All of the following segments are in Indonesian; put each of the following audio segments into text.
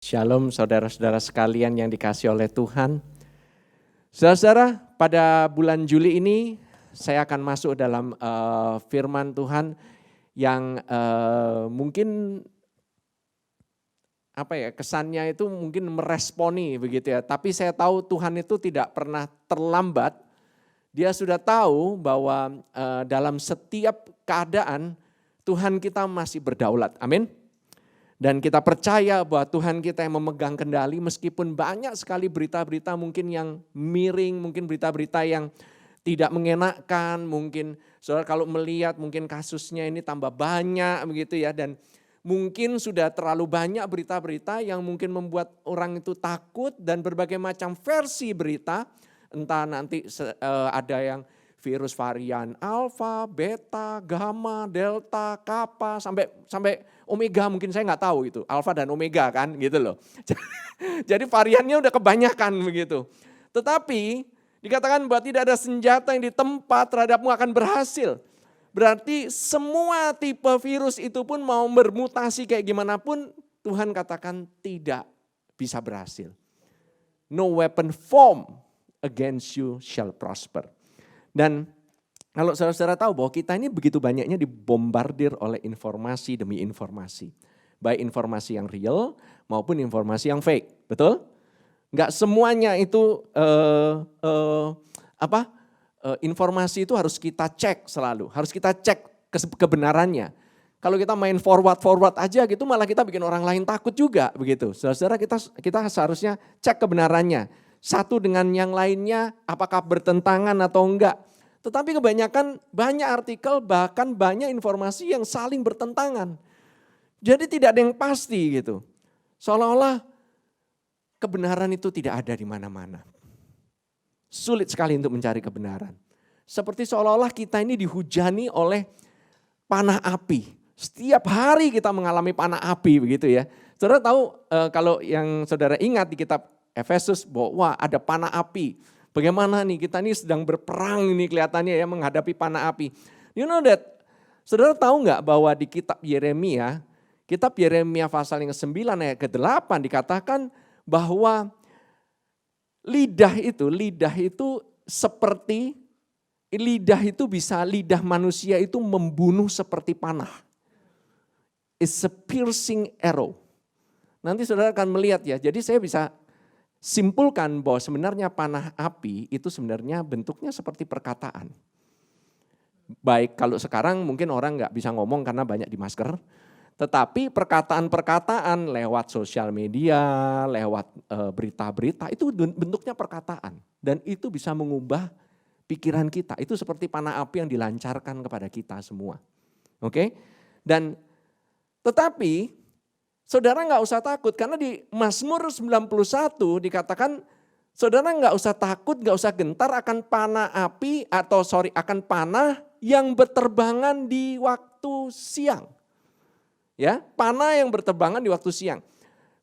Shalom saudara-saudara sekalian yang dikasihi oleh Tuhan. Saudara-saudara, pada bulan Juli ini saya akan masuk dalam firman Tuhan yang mungkin kesannya itu mungkin meresponi begitu ya. Tapi saya tahu Tuhan itu tidak pernah terlambat. Dia sudah tahu bahwa dalam setiap keadaan Tuhan kita masih berdaulat. Amin. Dan kita percaya bahwa Tuhan kita yang memegang kendali meskipun banyak sekali berita-berita mungkin yang miring, mungkin berita-berita yang tidak mengenakan, mungkin saudara kalau melihat mungkin kasusnya ini tambah banyak begitu ya, dan mungkin sudah terlalu banyak berita-berita yang mungkin membuat orang itu takut dan berbagai macam versi berita, entah nanti ada yang virus varian alfa, beta, gamma, delta, kappa, sampai omega mungkin saya nggak tahu itu, alfa dan omega kan gitu loh. Jadi variannya udah kebanyakan begitu. Tetapi dikatakan bahwa tidak ada senjata yang ditempa terhadapmu akan berhasil. Berarti semua tipe virus itu pun mau bermutasi kayak gimana pun Tuhan katakan tidak bisa berhasil. No weapon formed against you shall prosper. Dan kalau saudara-saudara tahu bahwa kita ini begitu banyaknya dibombardir oleh informasi demi informasi. Baik informasi yang real maupun informasi yang fake, betul? Enggak semuanya itu informasi itu harus kita cek selalu, harus kita cek kebenarannya. Kalau kita main forward aja gitu malah kita bikin orang lain takut juga begitu. Saudara-saudara kita seharusnya cek kebenarannya. Satu dengan yang lainnya apakah bertentangan atau enggak. Tetapi kebanyakan banyak artikel bahkan banyak informasi yang saling bertentangan. Jadi tidak ada yang pasti gitu. Seolah-olah kebenaran itu tidak ada di mana-mana. Sulit sekali untuk mencari kebenaran. Seperti seolah-olah kita ini dihujani oleh panah api. Setiap hari kita mengalami panah api begitu ya. Saudara tahu kalau yang saudara ingat di kitab Efesus bahwa wah ada panah api. Bagaimana nih kita ini sedang berperang ini kelihatannya ya menghadapi panah api. You know that, saudara tahu nggak bahwa di kitab Yeremia pasal yang ke-9 ayat ke-8 dikatakan bahwa lidah itu seperti, lidah manusia itu membunuh seperti panah. It's a piercing arrow. Nanti saudara akan melihat ya, jadi saya bisa simpulkan bahwa sebenarnya panah api itu sebenarnya bentuknya seperti perkataan. Baik kalau sekarang mungkin orang nggak bisa ngomong karena banyak di masker, tetapi perkataan-perkataan lewat sosial media, lewat berita-berita itu bentuknya perkataan. Dan itu bisa mengubah pikiran kita, itu seperti panah api yang dilancarkan kepada kita semua. Oke? Dan tetapi saudara nggak usah takut karena di Mazmur 91 dikatakan saudara nggak usah takut, nggak usah gentar akan akan panah yang berterbangan di waktu siang. Ya, panah yang berterbangan di waktu siang.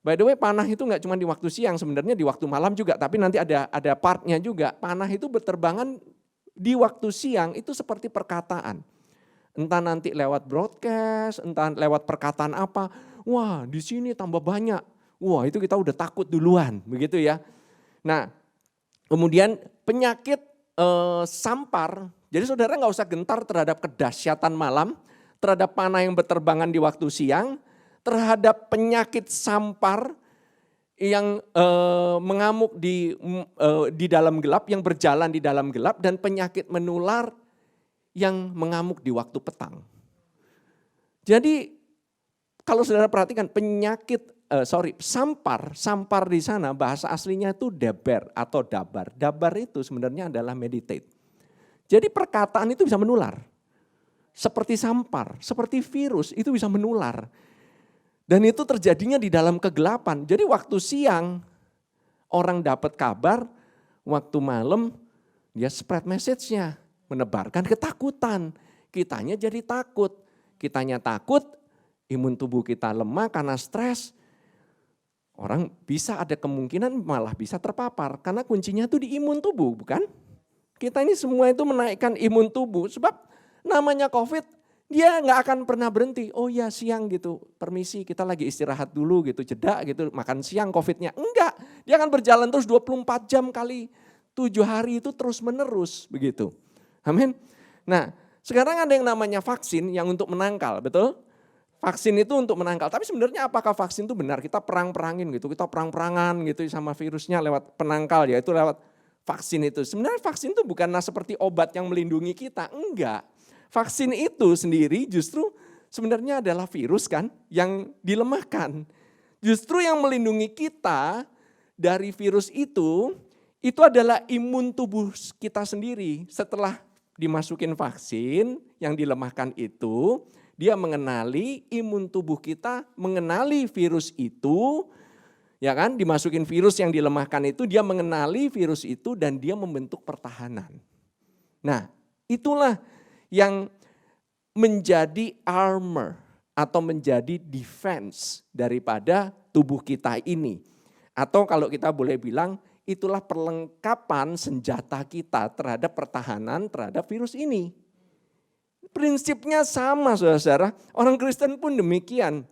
By the way, panah itu nggak cuma di waktu siang, sebenarnya di waktu malam juga, tapi nanti ada partnya juga. Panah itu berterbangan di waktu siang itu seperti perkataan. Entah nanti lewat broadcast, entah lewat perkataan apa. Wah, di sini tambah banyak. Wah, itu kita udah takut duluan, begitu ya. Nah, kemudian penyakit sampar. Jadi saudara nggak usah gentar terhadap kedahsyatan malam, terhadap panah yang berterbangan di waktu siang, terhadap penyakit sampar yang mengamuk di dalam gelap, yang berjalan di dalam gelap, dan penyakit menular yang mengamuk di waktu petang. Jadi kalau saudara perhatikan sampar di sana bahasa aslinya itu deber atau dabar. Dabar itu sebenarnya adalah meditate. Jadi perkataan itu bisa menular. Seperti sampar, seperti virus itu bisa menular. Dan itu terjadinya di dalam kegelapan. Jadi waktu siang orang dapat kabar, waktu malam dia spread message-nya, menebarkan ketakutan. Kitanya jadi takut. Kitanya takut, imun tubuh kita lemah karena stres. Orang bisa ada kemungkinan malah bisa terpapar. Karena kuncinya itu di imun tubuh, bukan? Kita ini semua itu menaikkan imun tubuh. Sebab namanya COVID Dia nggak akan pernah berhenti, oh ya siang gitu, permisi kita lagi istirahat dulu gitu, jeda gitu, makan siang COVID-nya. Enggak, dia akan berjalan terus 24 jam kali 7 hari itu terus menerus begitu. Amin. Nah sekarang ada yang namanya vaksin yang untuk menangkal, betul? Vaksin itu untuk menangkal, tapi sebenarnya apakah vaksin itu benar? Kita perang-perangin gitu, kita perang-perangan gitu sama virusnya lewat penangkal, yaitu lewat vaksin itu. Sebenarnya vaksin itu bukanlah seperti obat yang melindungi kita, enggak. Vaksin itu sendiri justru sebenarnya adalah virus kan yang dilemahkan. Justru yang melindungi kita dari virus itu adalah imun tubuh kita sendiri. Setelah dimasukin vaksin yang dilemahkan itu, dia mengenali imun tubuh kita, mengenali virus itu, ya kan? Dimasukin virus yang dilemahkan itu, dia mengenali virus itu dan dia membentuk pertahanan. Nah, itulah yang menjadi armor atau menjadi defense daripada tubuh kita ini. Atau kalau kita boleh bilang, itulah perlengkapan senjata kita terhadap pertahanan terhadap virus ini. Prinsipnya sama saudara-saudara, orang Kristen pun demikian.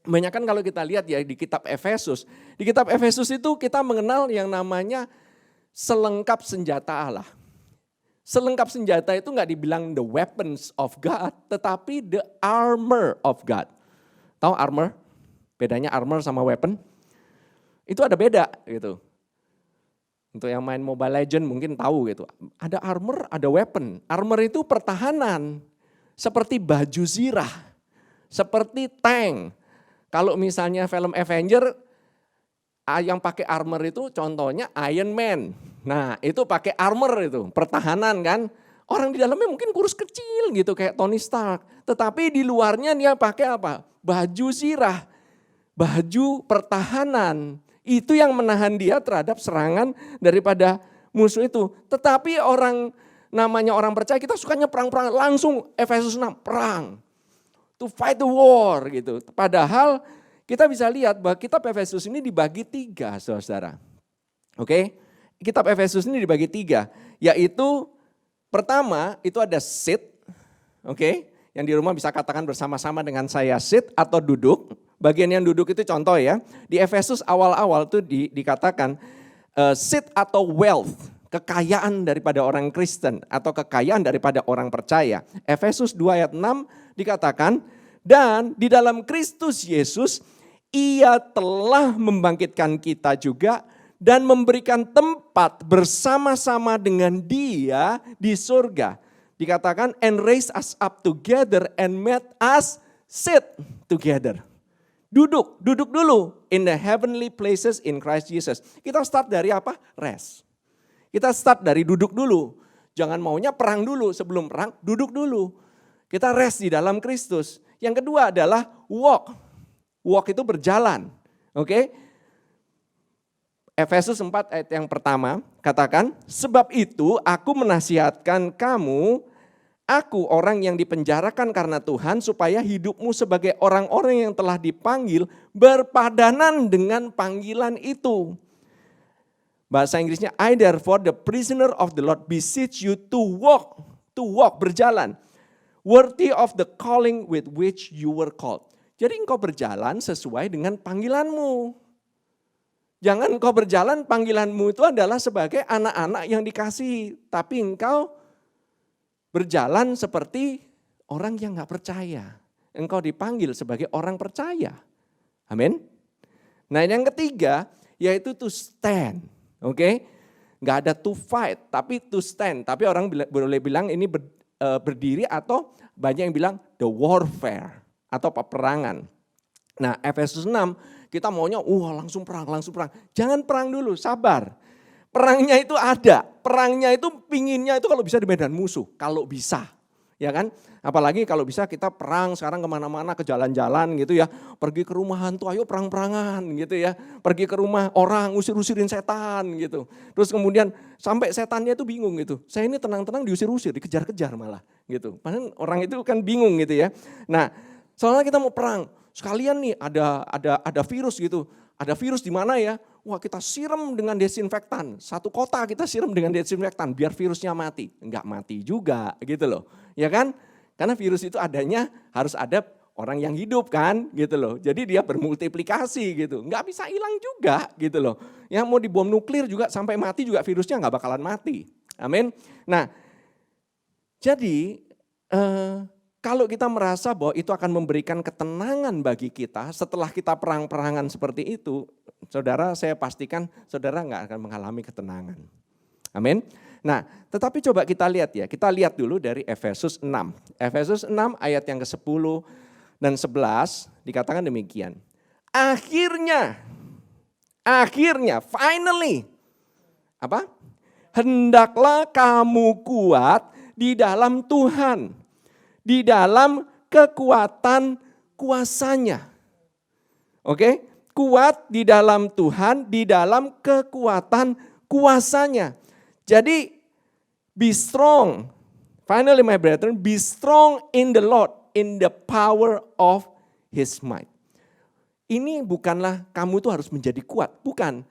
Banyak kan kalau kita lihat ya di kitab Efesus. Di kitab Efesus itu kita mengenal yang namanya selengkap senjata Allah. Selengkap senjata itu nggak dibilang the weapons of God, tetapi the armor of God. Tahu armor? Bedanya armor sama weapon? Itu ada beda gitu. Untuk yang main Mobile Legends mungkin tahu gitu. Ada armor, ada weapon. Armor itu pertahanan. Seperti baju zirah. Seperti tank. Kalau misalnya film Avenger yang pakai armor itu contohnya Iron Man. Nah itu pakai armor itu, pertahanan kan. Orang di dalamnya mungkin kurus kecil gitu kayak Tony Stark. Tetapi di luarnya dia pakai apa? Baju zirah, baju pertahanan. Itu yang menahan dia terhadap serangan daripada musuh itu. Tetapi orang namanya orang percaya kita sukanya perang-perang langsung Efesus 6 perang. To fight the war gitu. Padahal kita bisa lihat bahwa kitab Efesus ini dibagi 3 saudara-saudara. Oke, kitab Efesus ini dibagi 3. Yaitu pertama itu ada sit. Oke, yang di rumah bisa katakan bersama-sama dengan saya sit atau duduk. Bagian yang duduk itu contoh ya. Di Efesus awal-awal itu dikatakan sit atau wealth. Kekayaan daripada orang Kristen atau kekayaan daripada orang percaya. Efesus 2 ayat 6 dikatakan, dan di dalam Kristus Yesus Ia telah membangkitkan kita juga dan memberikan tempat bersama-sama dengan Dia di surga. Dikatakan and raise us up together and made us sit together. Duduk dulu in the heavenly places in Christ Jesus. Kita start dari apa? Rest. Kita start dari duduk dulu. Jangan maunya perang dulu, sebelum perang duduk dulu. Kita rest di dalam Kristus. Yang kedua adalah walk. Walk itu berjalan. Oke? Efesus 4 ayat yang pertama katakan, sebab itu aku menasihatkan kamu, aku orang yang dipenjarakan karena Tuhan, supaya hidupmu sebagai orang-orang yang telah dipanggil berpadanan dengan panggilan itu. Bahasa Inggrisnya, I therefore the prisoner of the Lord beseech you to walk, berjalan. Worthy of the calling with which you were called. Jadi engkau berjalan sesuai dengan panggilanmu. Jangan engkau berjalan panggilanmu itu adalah sebagai anak-anak yang dikasihi. Tapi engkau berjalan seperti orang yang gak percaya. Engkau dipanggil sebagai orang percaya. Amin. Nah yang ketiga yaitu to stand. Oke, nggak ada to fight, tapi to stand. Tapi orang boleh bilang ini berdiri atau banyak yang bilang the warfare atau peperangan. Nah Efesus 6 kita maunya langsung perang. Jangan perang dulu, sabar. Perangnya itu ada, perangnya itu pinginnya itu kalau bisa di medan musuh, kalau bisa. Ya kan, apalagi kalau bisa kita perang sekarang kemana-mana ke jalan-jalan gitu ya. Pergi ke rumah hantu, ayo perang-perangan gitu ya. Pergi ke rumah orang, usir-usirin setan gitu. Terus kemudian sampai setannya itu bingung gitu. Saya ini tenang-tenang diusir-usir, dikejar-kejar malah gitu. Padahal orang itu kan bingung gitu ya. Nah soalnya kita mau perang, sekalian nih ada virus gitu. Ada virus di mana ya? Wah kita siram dengan desinfektan. Satu kota kita siram dengan desinfektan biar virusnya mati. Enggak mati juga gitu loh. Ya kan? Karena virus itu adanya harus ada orang yang hidup kan gitu loh. Jadi dia bermultiplikasi gitu. Nggak bisa hilang juga gitu loh. Yang mau dibom nuklir juga sampai mati juga virusnya nggak bakalan mati. Amin. Nah jadi kalau kita merasa bahwa itu akan memberikan ketenangan bagi kita setelah kita perang-perangan seperti itu, saudara saya pastikan saudara nggak akan mengalami ketenangan. Amin. Nah, tetapi coba kita lihat ya, kita lihat dulu dari Efesus 6. Efesus 6 ayat yang ke-10 dan 11 dikatakan demikian. Akhirnya, finally, apa? Hendaklah kamu kuat di dalam Tuhan, di dalam kekuatan kuasanya. Oke, kuat di dalam Tuhan, di dalam kekuatan kuasanya. Jadi be strong, finally my brethren, be strong in the Lord, in the power of His might. Ini bukanlah kamu tuh harus menjadi kuat, bukan.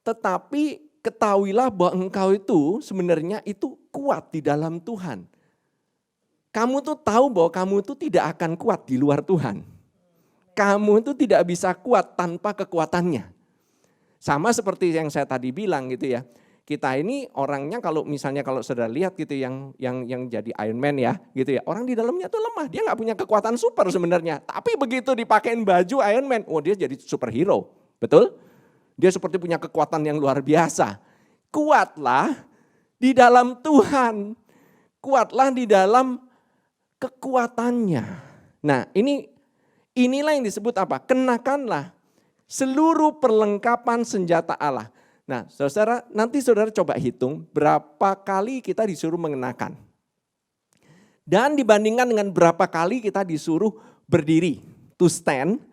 Tetapi ketahuilah bahwa engkau itu sebenarnya itu kuat di dalam Tuhan. Kamu tuh tahu bahwa kamu tuh tidak akan kuat di luar Tuhan. Kamu itu tidak bisa kuat tanpa kekuatannya. Sama seperti yang saya tadi bilang gitu ya. Kita ini orangnya kalau misalnya kalau saudara lihat gitu yang jadi Iron Man ya gitu ya. Orang di dalamnya tuh lemah, dia nggak punya kekuatan super sebenarnya. Tapi begitu dipakein baju Iron Man, oh dia jadi superhero. Betul? Dia seperti punya kekuatan yang luar biasa. Kuatlah di dalam Tuhan. Kuatlah di dalam kekuatannya. Nah, inilah yang disebut apa? Kenakanlah seluruh perlengkapan senjata Allah. Nah, saudara, nanti saudara coba hitung berapa kali kita disuruh mengenakan. Dan dibandingkan dengan berapa kali kita disuruh berdiri, to stand,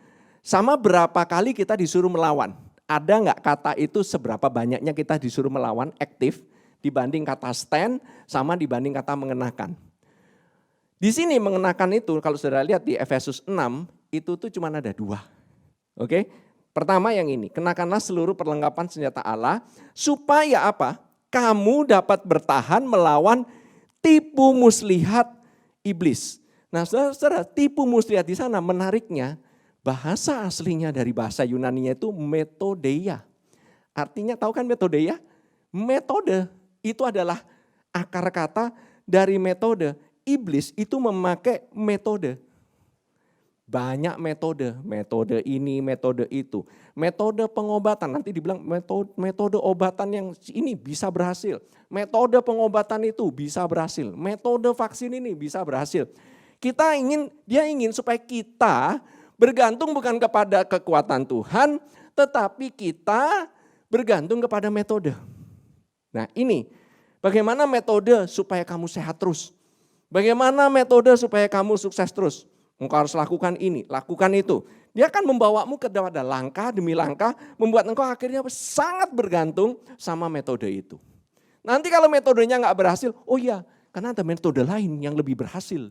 sama berapa kali kita disuruh melawan. Ada nggak kata itu seberapa banyaknya kita disuruh melawan, aktif, dibanding kata stand, sama dibanding kata mengenakan. Di sini mengenakan itu, kalau saudara lihat di Efesus 6, itu tuh cuma ada 2. Oke? Pertama yang ini, kenakanlah seluruh perlengkapan senjata Allah, supaya apa? Kamu dapat bertahan melawan tipu muslihat iblis. Nah saudara, tipu muslihat di sana menariknya, bahasa aslinya dari bahasa Yunaninya itu metodeia. Artinya tahu kan metodeia? Metode itu adalah akar kata dari metode. Iblis itu memakai metode. Banyak metode ini, metode itu. Metode pengobatan, nanti dibilang metode obatan yang ini bisa berhasil. Metode pengobatan itu bisa berhasil. Metode vaksin ini bisa berhasil. Dia ingin supaya kita bergantung bukan kepada kekuatan Tuhan, tetapi kita bergantung kepada metode. Nah ini, bagaimana metode supaya kamu sehat terus? Bagaimana metode supaya kamu sukses terus? Engkau harus lakukan ini, lakukan itu. Dia akan membawamu kepada langkah demi langkah, membuat engkau akhirnya sangat bergantung sama metode itu. Nanti kalau metodenya nggak berhasil, oh iya, karena ada metode lain yang lebih berhasil.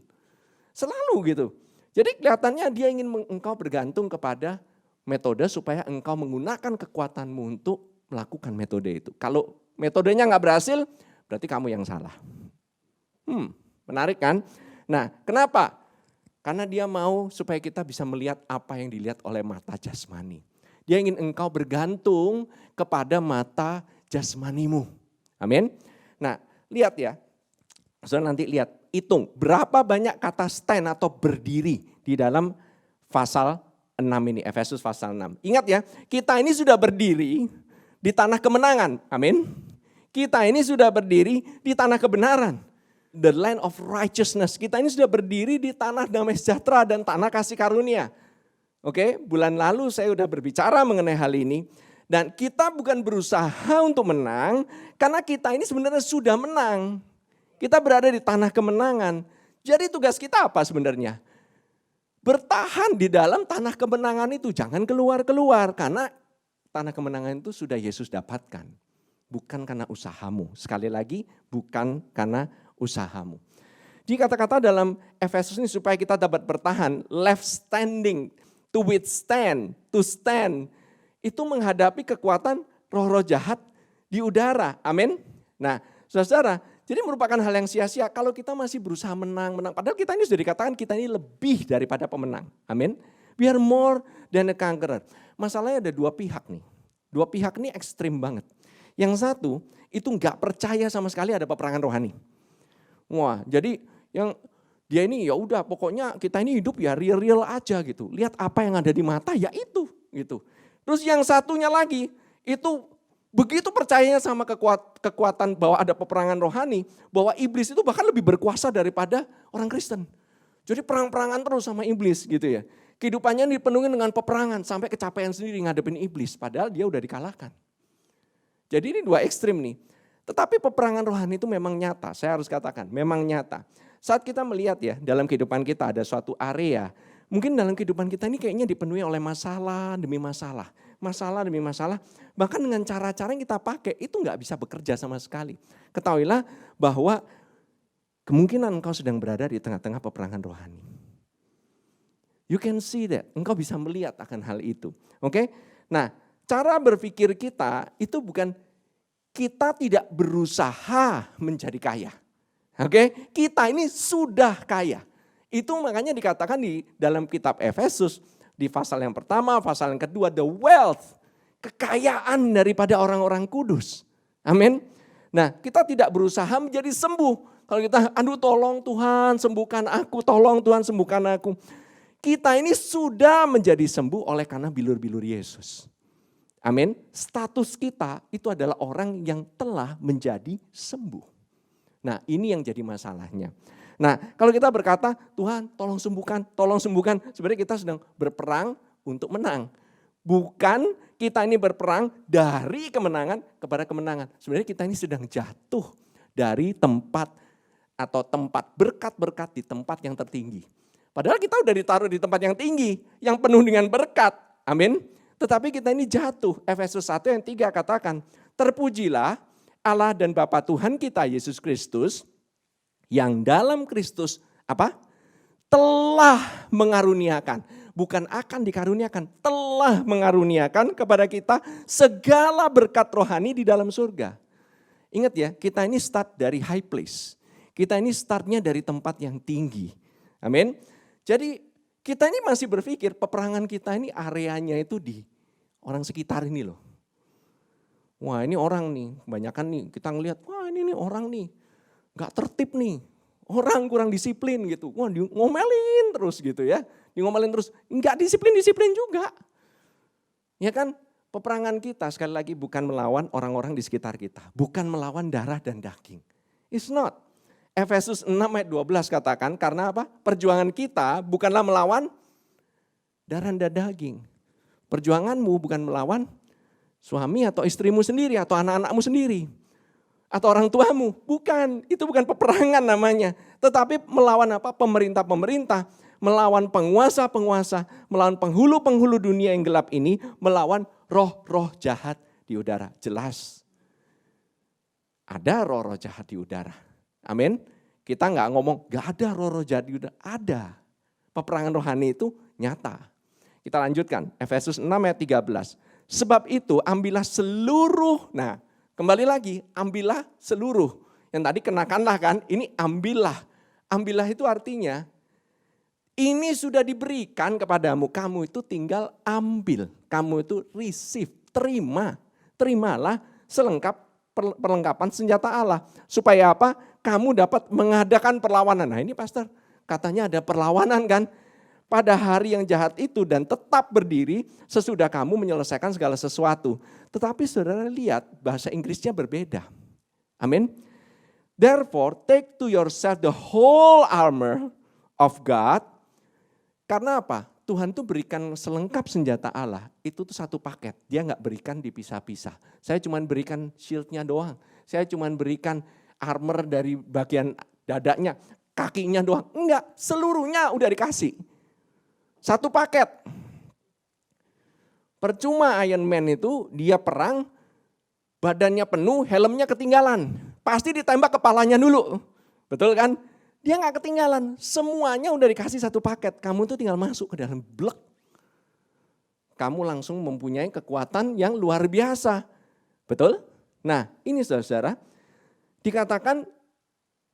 Selalu gitu. Jadi kelihatannya dia ingin engkau bergantung kepada metode supaya engkau menggunakan kekuatanmu untuk melakukan metode itu. Kalau metodenya nggak berhasil, berarti kamu yang salah. Menarik kan? Nah, kenapa? Karena dia mau supaya kita bisa melihat apa yang dilihat oleh mata jasmani. Dia ingin engkau bergantung kepada mata jasmanimu. Amin. Nah, lihat ya. Saudara nanti lihat, hitung berapa banyak kata stand atau berdiri di dalam pasal 6 ini, Efesus pasal 6. Ingat ya, kita ini sudah berdiri di tanah kemenangan. Amin. Kita ini sudah berdiri di tanah kebenaran. The land of righteousness. Kita ini sudah berdiri di tanah damai sejahtera dan tanah kasih karunia. Oke, bulan lalu saya sudah berbicara mengenai hal ini. Dan kita bukan berusaha untuk menang, karena kita ini sebenarnya sudah menang. Kita berada di tanah kemenangan. Jadi tugas kita apa sebenarnya? Bertahan di dalam tanah kemenangan itu, jangan keluar-keluar. Karena tanah kemenangan itu sudah Yesus dapatkan. Bukan karena usahamu. Sekali lagi, bukan karena usahamu. Jadi kata-kata dalam Efesus ini supaya kita dapat bertahan, left standing, to withstand, to stand, itu menghadapi kekuatan roh-roh jahat di udara. Amin. Nah, saudara, Jadi merupakan hal yang sia-sia kalau kita masih berusaha menang. Padahal kita ini sudah dikatakan kita ini lebih daripada pemenang. Amin. We are more than a conqueror. Masalahnya ada dua pihak nih. Dua pihak ini ekstrim banget. Yang satu itu nggak percaya sama sekali ada peperangan rohani. Wah, jadi yang dia ini ya udah pokoknya kita ini hidup ya real aja gitu. Lihat apa yang ada di mata ya itu gitu. Terus yang satunya lagi itu begitu percayanya sama kekuatan bahwa ada peperangan rohani, bahwa iblis itu bahkan lebih berkuasa daripada orang Kristen. Jadi perang-perangan terus sama iblis gitu ya. Kehidupannya dipenuhi dengan peperangan sampai kecapean sendiri ngadepin iblis. Padahal dia udah dikalahkan. Jadi ini dua ekstrim nih. Tetapi peperangan rohani itu memang nyata. Saya harus katakan memang nyata. Saat kita melihat ya dalam kehidupan kita ada suatu area. Mungkin dalam kehidupan kita ini kayaknya dipenuhi oleh masalah demi masalah. Masalah demi masalah. Bahkan dengan cara-cara yang kita pakai itu nggak bisa bekerja sama sekali. Ketahuilah bahwa kemungkinan engkau sedang berada di tengah-tengah peperangan rohani. You can see that. Engkau bisa melihat akan hal itu. Oke? Nah, cara berpikir kita itu bukan kita tidak berusaha menjadi kaya. Oke? Kita ini sudah kaya. Itu makanya dikatakan di dalam kitab Efesus di pasal yang pertama, pasal yang kedua, the wealth, kekayaan daripada orang-orang kudus. Amin. Nah, kita tidak berusaha menjadi sembuh. Kalau kita, aduh tolong Tuhan sembuhkan aku, tolong Tuhan sembuhkan aku. Kita ini sudah menjadi sembuh oleh karena bilur-bilur Yesus. Amin. Status kita itu adalah orang yang telah menjadi sembuh. Nah, ini yang jadi masalahnya. Nah, kalau kita berkata, Tuhan tolong sembuhkan, sebenarnya kita sedang berperang untuk menang. Bukan kita ini berperang dari kemenangan kepada kemenangan. Sebenarnya kita ini sedang jatuh dari tempat atau tempat berkat-berkat di tempat yang tertinggi. Padahal kita udah ditaruh di tempat yang tinggi, yang penuh dengan berkat. Amin. Tetapi kita ini jatuh. Efesus 1 yang 3 katakan, terpujilah Allah dan Bapa Tuhan kita Yesus Kristus, yang dalam Kristus apa? Telah mengaruniakan. Bukan akan dikaruniakan, telah mengaruniakan kepada kita segala berkat rohani di dalam surga. Ingat ya, kita ini start dari high place. Kita ini startnya dari tempat yang tinggi. Amin. Jadi kita ini masih berpikir peperangan kita ini areanya itu di orang sekitar ini loh. Wah ini orang nih, kebanyakan nih kita ngelihat, wah ini nih orang nih gak tertib nih. Orang kurang disiplin gitu, wah ngomelin terus gitu ya. Ngomelin terus, gak disiplin juga. Ya kan, peperangan kita sekali lagi bukan melawan orang-orang di sekitar kita. Bukan melawan darah dan daging. It's not. Efesus 6 ayat 12 katakan, karena apa? Perjuangan kita bukanlah melawan darah dan daging. Perjuanganmu bukan melawan suami atau istrimu sendiri atau anak-anakmu sendiri. Atau orang tuamu, bukan. Itu bukan peperangan namanya. Tetapi melawan apa? Pemerintah-pemerintah, melawan penguasa-penguasa, melawan penghulu-penghulu dunia yang gelap ini, melawan roh-roh jahat di udara. Jelas. Ada roh-roh jahat di udara. Amin. Kita nggak ngomong gak ada roh-roh jahat di udara. Ada. Peperangan rohani itu nyata. Kita lanjutkan. Efesus 6 ayat 13. Sebab itu ambillah seluruh. Nah kembali lagi ambillah seluruh. Yang tadi kenakanlah kan. Ini ambillah. Ambillah itu artinya ini sudah diberikan kepadamu. Kamu itu tinggal ambil. Kamu itu receive. Terima. Terimalah selengkap perlengkapan senjata Allah. Supaya apa? Kamu dapat mengadakan perlawanan. Nah ini pastor katanya ada perlawanan kan. Pada hari yang jahat itu dan tetap berdiri sesudah kamu menyelesaikan segala sesuatu. Tetapi saudara lihat bahasa Inggrisnya berbeda. Amin. Therefore take to yourself the whole armor of God. Karena apa? Tuhan tuh berikan selengkap senjata Allah, itu tuh satu paket. Dia nggak berikan dipisah-pisah. Saya cuma berikan shieldnya doang. Saya cuma berikan armor dari bagian dadanya, kakinya doang. Enggak, seluruhnya udah dikasih. Satu paket. Percuma Iron Man itu dia perang, badannya penuh, helmnya ketinggalan. Pasti ditembak kepalanya dulu. Betul kan? Dia gak ketinggalan, semuanya udah dikasih satu paket. Kamu tuh tinggal masuk ke dalam blek. Kamu langsung mempunyai kekuatan yang luar biasa. Betul? Nah ini saudara, dikatakan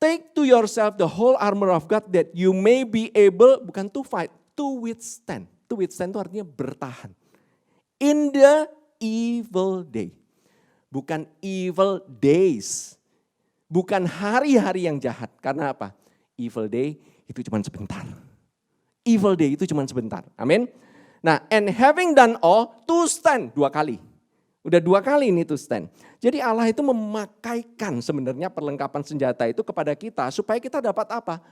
Take to yourself the whole armor of God that you may be able, bukan to fight, to withstand. To withstand itu artinya bertahan. In the evil day. Bukan evil days. Bukan hari-hari yang jahat. Karena apa? Evil day itu cuma sebentar. Evil day itu cuma sebentar. Amin. Nah, and having done all, to stand. 2 kali. Udah 2 kali ini to stand. Jadi Allah itu memakaikan sebenarnya perlengkapan senjata itu kepada kita supaya kita dapat apa?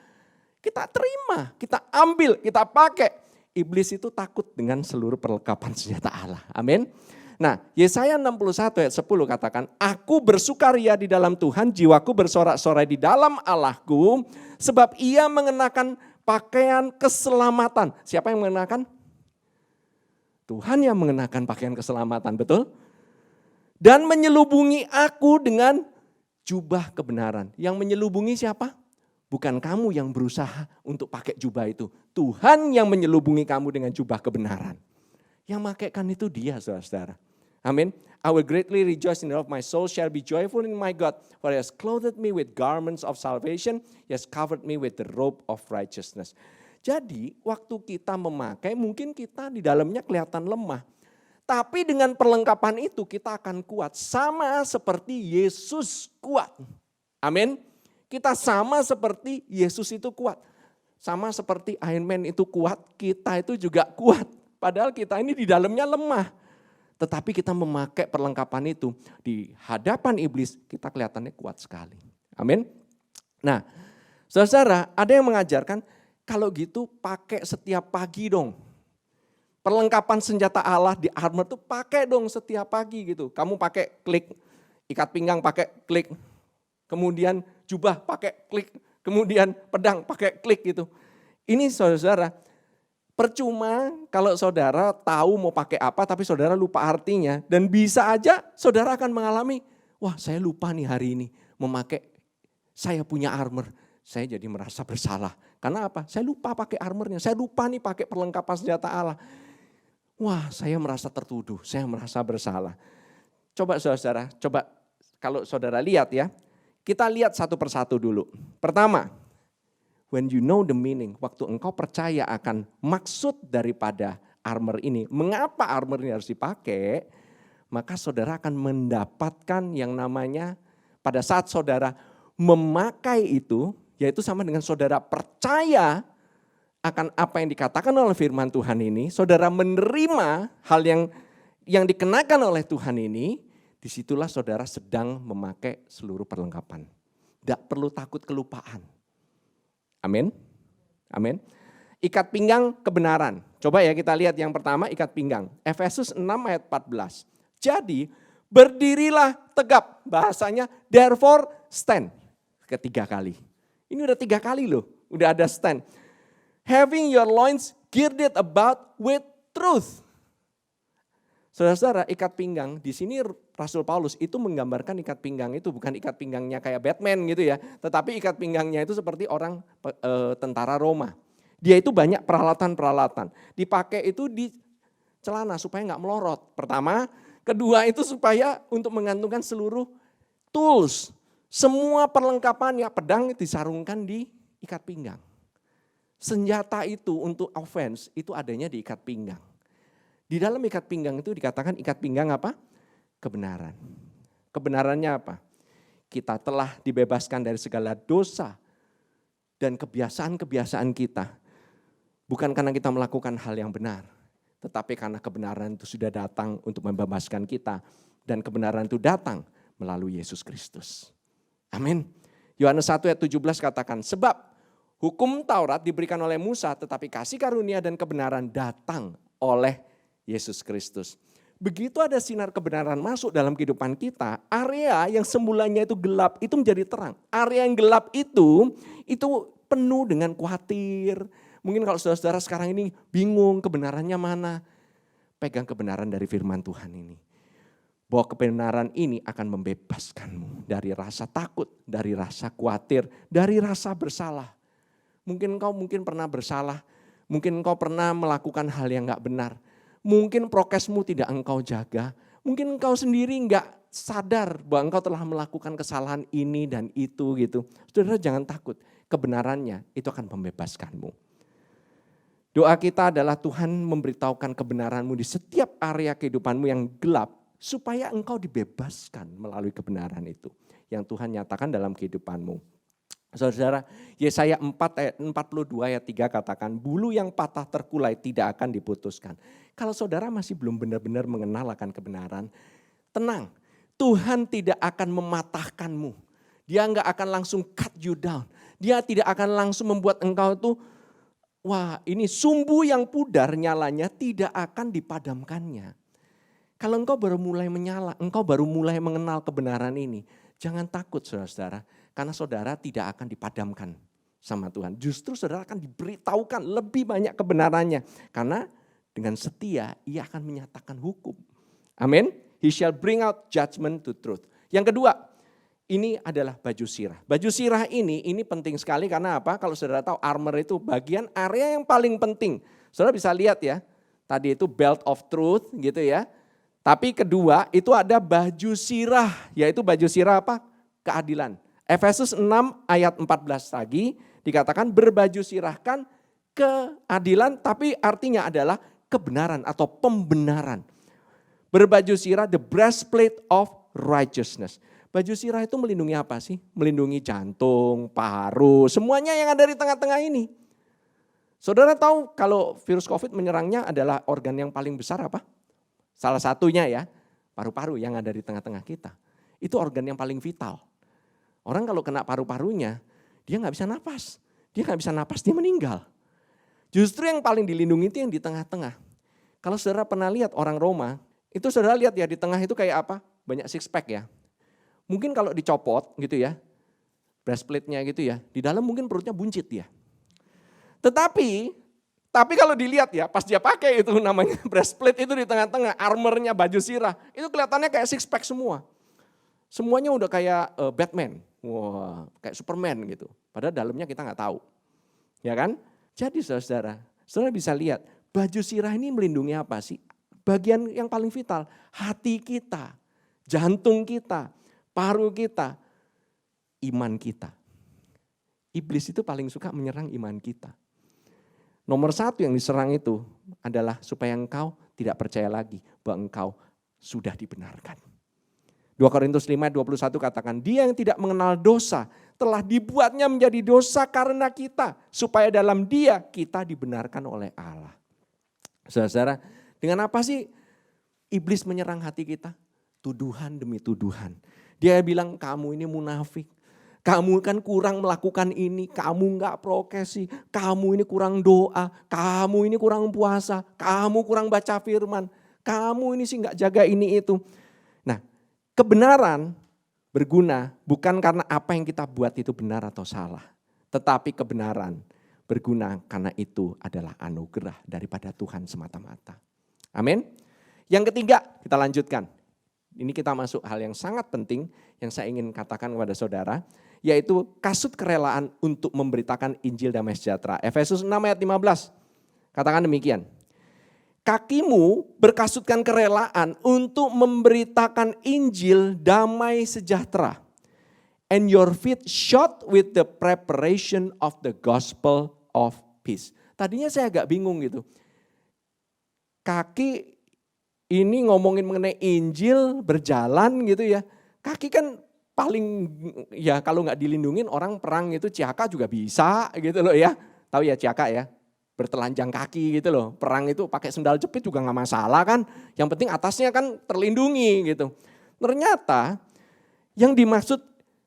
Kita terima, kita ambil, kita pakai. Iblis itu takut dengan seluruh perlengkapan senjata Allah. Amin. Nah, Yesaya 61 ayat 10 katakan, aku bersukaria di dalam Tuhan, jiwaku bersorak-sorai di dalam Allahku, sebab ia mengenakan pakaian keselamatan. Siapa yang mengenakan? Tuhan yang mengenakan pakaian keselamatan, betul? Dan menyelubungi aku dengan jubah kebenaran. Yang menyelubungi siapa? Bukan kamu yang berusaha untuk pakai jubah itu. Tuhan yang menyelubungi kamu dengan jubah kebenaran. Yang makaikan itu dia, saudara-saudara. Amin. I will greatly rejoice in the Lord, my soul shall be joyful in my God. For he has clothed me with garments of salvation, he has covered me with the robe of righteousness. Jadi waktu kita memakai mungkin kita di dalamnya kelihatan lemah. Tapi dengan perlengkapan itu kita akan kuat. Sama seperti Yesus kuat. Amin. Kita sama seperti Yesus itu kuat. Sama seperti Iron Man itu kuat, kita itu juga kuat. Padahal kita ini di dalamnya lemah. Tetapi kita memakai perlengkapan itu di hadapan iblis, kita kelihatannya kuat sekali. Amin. Nah, saudara, ada yang mengajarkan kalau gitu pakai setiap pagi dong. Perlengkapan senjata Allah di armor tuh pakai dong setiap pagi gitu. Kamu pakai klik, ikat pinggang pakai klik, kemudian jubah pakai klik, kemudian pedang pakai klik gitu. Ini saudara, percuma kalau saudara tahu mau pakai apa tapi saudara lupa artinya. Dan bisa aja saudara akan mengalami, wah saya lupa nih hari ini memakai, saya punya armor. Saya jadi merasa bersalah. Karena apa? Saya lupa pakai armornya, saya lupa nih pakai perlengkapan senjata Allah. Wah, saya merasa tertuduh, saya merasa bersalah. Coba saudara, coba kalau saudara lihat ya, kita lihat satu persatu dulu. Pertama, when you know the meaning, waktu engkau percaya akan maksud daripada armor ini, mengapa armor ini harus dipakai, maka saudara akan mendapatkan yang namanya, pada saat saudara memakai itu, yaitu sama dengan saudara percaya akan apa yang dikatakan oleh firman Tuhan ini, saudara menerima hal yang dikenakan oleh Tuhan ini, disitulah saudara sedang memakai seluruh perlengkapan. Tidak perlu takut kelupaan. Amin. Amin. Ikat pinggang kebenaran. Coba ya kita lihat yang pertama ikat pinggang. Efesus 6 ayat 14. Jadi berdirilah tegap. Bahasanya therefore stand. Ketiga kali. Ini udah 3 kali loh. Udah ada stand. Having your loins girded about with truth. Saudara-saudara, ikat pinggang di sini Rasul Paulus itu menggambarkan ikat pinggang itu bukan ikat pinggangnya kayak Batman gitu ya, tetapi ikat pinggangnya itu seperti orang tentara Roma. Dia itu banyak peralatan-peralatan. Dipakai itu di celana supaya nggak melorot. Pertama, kedua itu supaya untuk mengantungkan seluruh tools. Semua perlengkapannya, pedang disarungkan di ikat pinggang. Senjata itu untuk offense itu adanya di ikat pinggang. Di dalam ikat pinggang itu dikatakan ikat pinggang apa? Kebenaran. Kebenarannya apa? Kita telah dibebaskan dari segala dosa dan kebiasaan-kebiasaan kita. Bukan karena kita melakukan hal yang benar, tetapi karena kebenaran itu sudah datang untuk membebaskan kita. Dan kebenaran itu datang melalui Yesus Kristus. Amin. Yohanes 1 ayat 17 katakan, sebab hukum Taurat diberikan oleh Musa, tetapi kasih karunia dan kebenaran datang oleh Yesus Kristus. Begitu ada sinar kebenaran masuk dalam kehidupan kita, area yang semulanya itu gelap itu menjadi terang. Area yang gelap itu penuh dengan khawatir. Mungkin kalau saudara-saudara sekarang ini bingung kebenarannya mana, pegang kebenaran dari firman Tuhan ini. Bahwa kebenaran ini akan membebaskanmu dari rasa takut, dari rasa khawatir, dari rasa bersalah. Mungkin engkau pernah bersalah, mungkin engkau pernah melakukan hal yang gak benar. Mungkin prokesmu tidak engkau jaga, mungkin engkau sendiri sadar bahwa engkau telah melakukan kesalahan ini dan itu gitu. Saudara jangan takut, kebenarannya itu akan membebaskanmu. Doa kita adalah Tuhan memberitahukan kebenaran-Mu di setiap area kehidupan-Mu yang gelap, supaya engkau dibebaskan melalui kebenaran itu yang Tuhan nyatakan dalam kehidupan-Mu. Saudara, Yesaya 4 ayat 42 ayat 3 katakan, bulu yang patah terkulai tidak akan diputuskan. Kalau saudara masih belum benar-benar mengenal akan kebenaran, tenang, Tuhan tidak akan mematahkanmu. Dia enggak akan langsung cut you down. Dia tidak akan langsung membuat engkau tuh, wah ini sumbu yang pudar nyalanya tidak akan dipadamkannya. Kalau engkau baru mulai menyala, engkau baru mulai mengenal kebenaran ini, jangan takut saudara-saudara, karena saudara tidak akan dipadamkan sama Tuhan. Justru saudara akan diberitahukan lebih banyak kebenarannya. Karena dengan setia ia akan menyatakan hukum. Amin. He shall bring out judgment to truth. Yang kedua, ini adalah baju sirah. Baju sirah ini penting sekali karena apa? Kalau saudara tahu armor itu bagian area yang paling penting. Saudara bisa lihat ya, tadi itu belt of truth gitu ya. Tapi kedua itu ada baju sirah, yaitu baju sirah apa? Keadilan. Efesus 6 ayat 14 lagi dikatakan berbaju sirahkan keadilan, tapi artinya adalah kebenaran atau pembenaran. Berbaju sirah the breastplate of righteousness. Baju sirah itu melindungi apa sih? Melindungi jantung, paru, semuanya yang ada di tengah-tengah ini. Saudara tahu kalau virus COVID menyerangnya adalah organ yang paling besar apa? Salah satunya ya, paru-paru yang ada di tengah-tengah kita. Itu organ yang paling vital. Orang kalau kena paru-parunya, dia nggak bisa napas. Dia nggak bisa napas, dia meninggal. Justru yang paling dilindungi itu yang di tengah-tengah. Kalau saudara pernah lihat orang Roma, itu saudara lihat ya di tengah itu kayak apa? Banyak six pack ya. Mungkin kalau dicopot gitu ya, breastplate-nya gitu ya, di dalam mungkin perutnya buncit ya. Tetapi kalau dilihat ya, pas dia pakai itu namanya breastplate itu di tengah-tengah, armornya baju sirah, itu kelihatannya kayak six pack semua. Semuanya udah kayak Batman, wah kayak Superman gitu. Padahal dalamnya kita nggak tahu, ya kan? Jadi saudara bisa lihat baju sirah ini melindungi apa sih? Bagian yang paling vital, hati kita, jantung kita, paru kita, iman kita. Iblis itu paling suka menyerang iman kita. Nomor satu yang diserang itu adalah supaya engkau tidak percaya lagi bahwa engkau sudah dibenarkan. 2 Korintus 5:21 katakan, dia yang tidak mengenal dosa telah dibuatnya menjadi dosa karena kita, supaya dalam dia kita dibenarkan oleh Allah. Saudara, dengan apa sih iblis menyerang hati kita? Tuduhan demi tuduhan. Dia bilang kamu ini munafik, kamu kan kurang melakukan ini, kamu enggak prokesi, kamu ini kurang doa, kamu ini kurang puasa, kamu kurang baca firman, kamu ini sih enggak jaga ini itu. Nah, kebenaran berguna bukan karena apa yang kita buat itu benar atau salah. Tetapi kebenaran berguna karena itu adalah anugerah daripada Tuhan semata-mata. Amin. Yang ketiga kita lanjutkan. Ini kita masuk hal yang sangat penting yang saya ingin katakan kepada saudara. Yaitu kasut kerelaan untuk memberitakan Injil damai sejahtera. Efesus 6 ayat 15 katakan demikian. Kakimu berkasutkan kerelaan untuk memberitakan Injil damai sejahtera. And your feet shod with the preparation of the gospel of peace. Tadinya saya agak bingung gitu. Kaki ini ngomongin mengenai Injil berjalan gitu ya. Kaki kan paling ya kalau nggak dilindungin orang perang itu ciaka juga bisa gitu loh ya. Tahu ya ciaka ya? Bertelanjang kaki gitu loh. Perang itu pakai sendal jepit juga nggak masalah kan. Yang penting atasnya kan terlindungi gitu. Ternyata yang dimaksud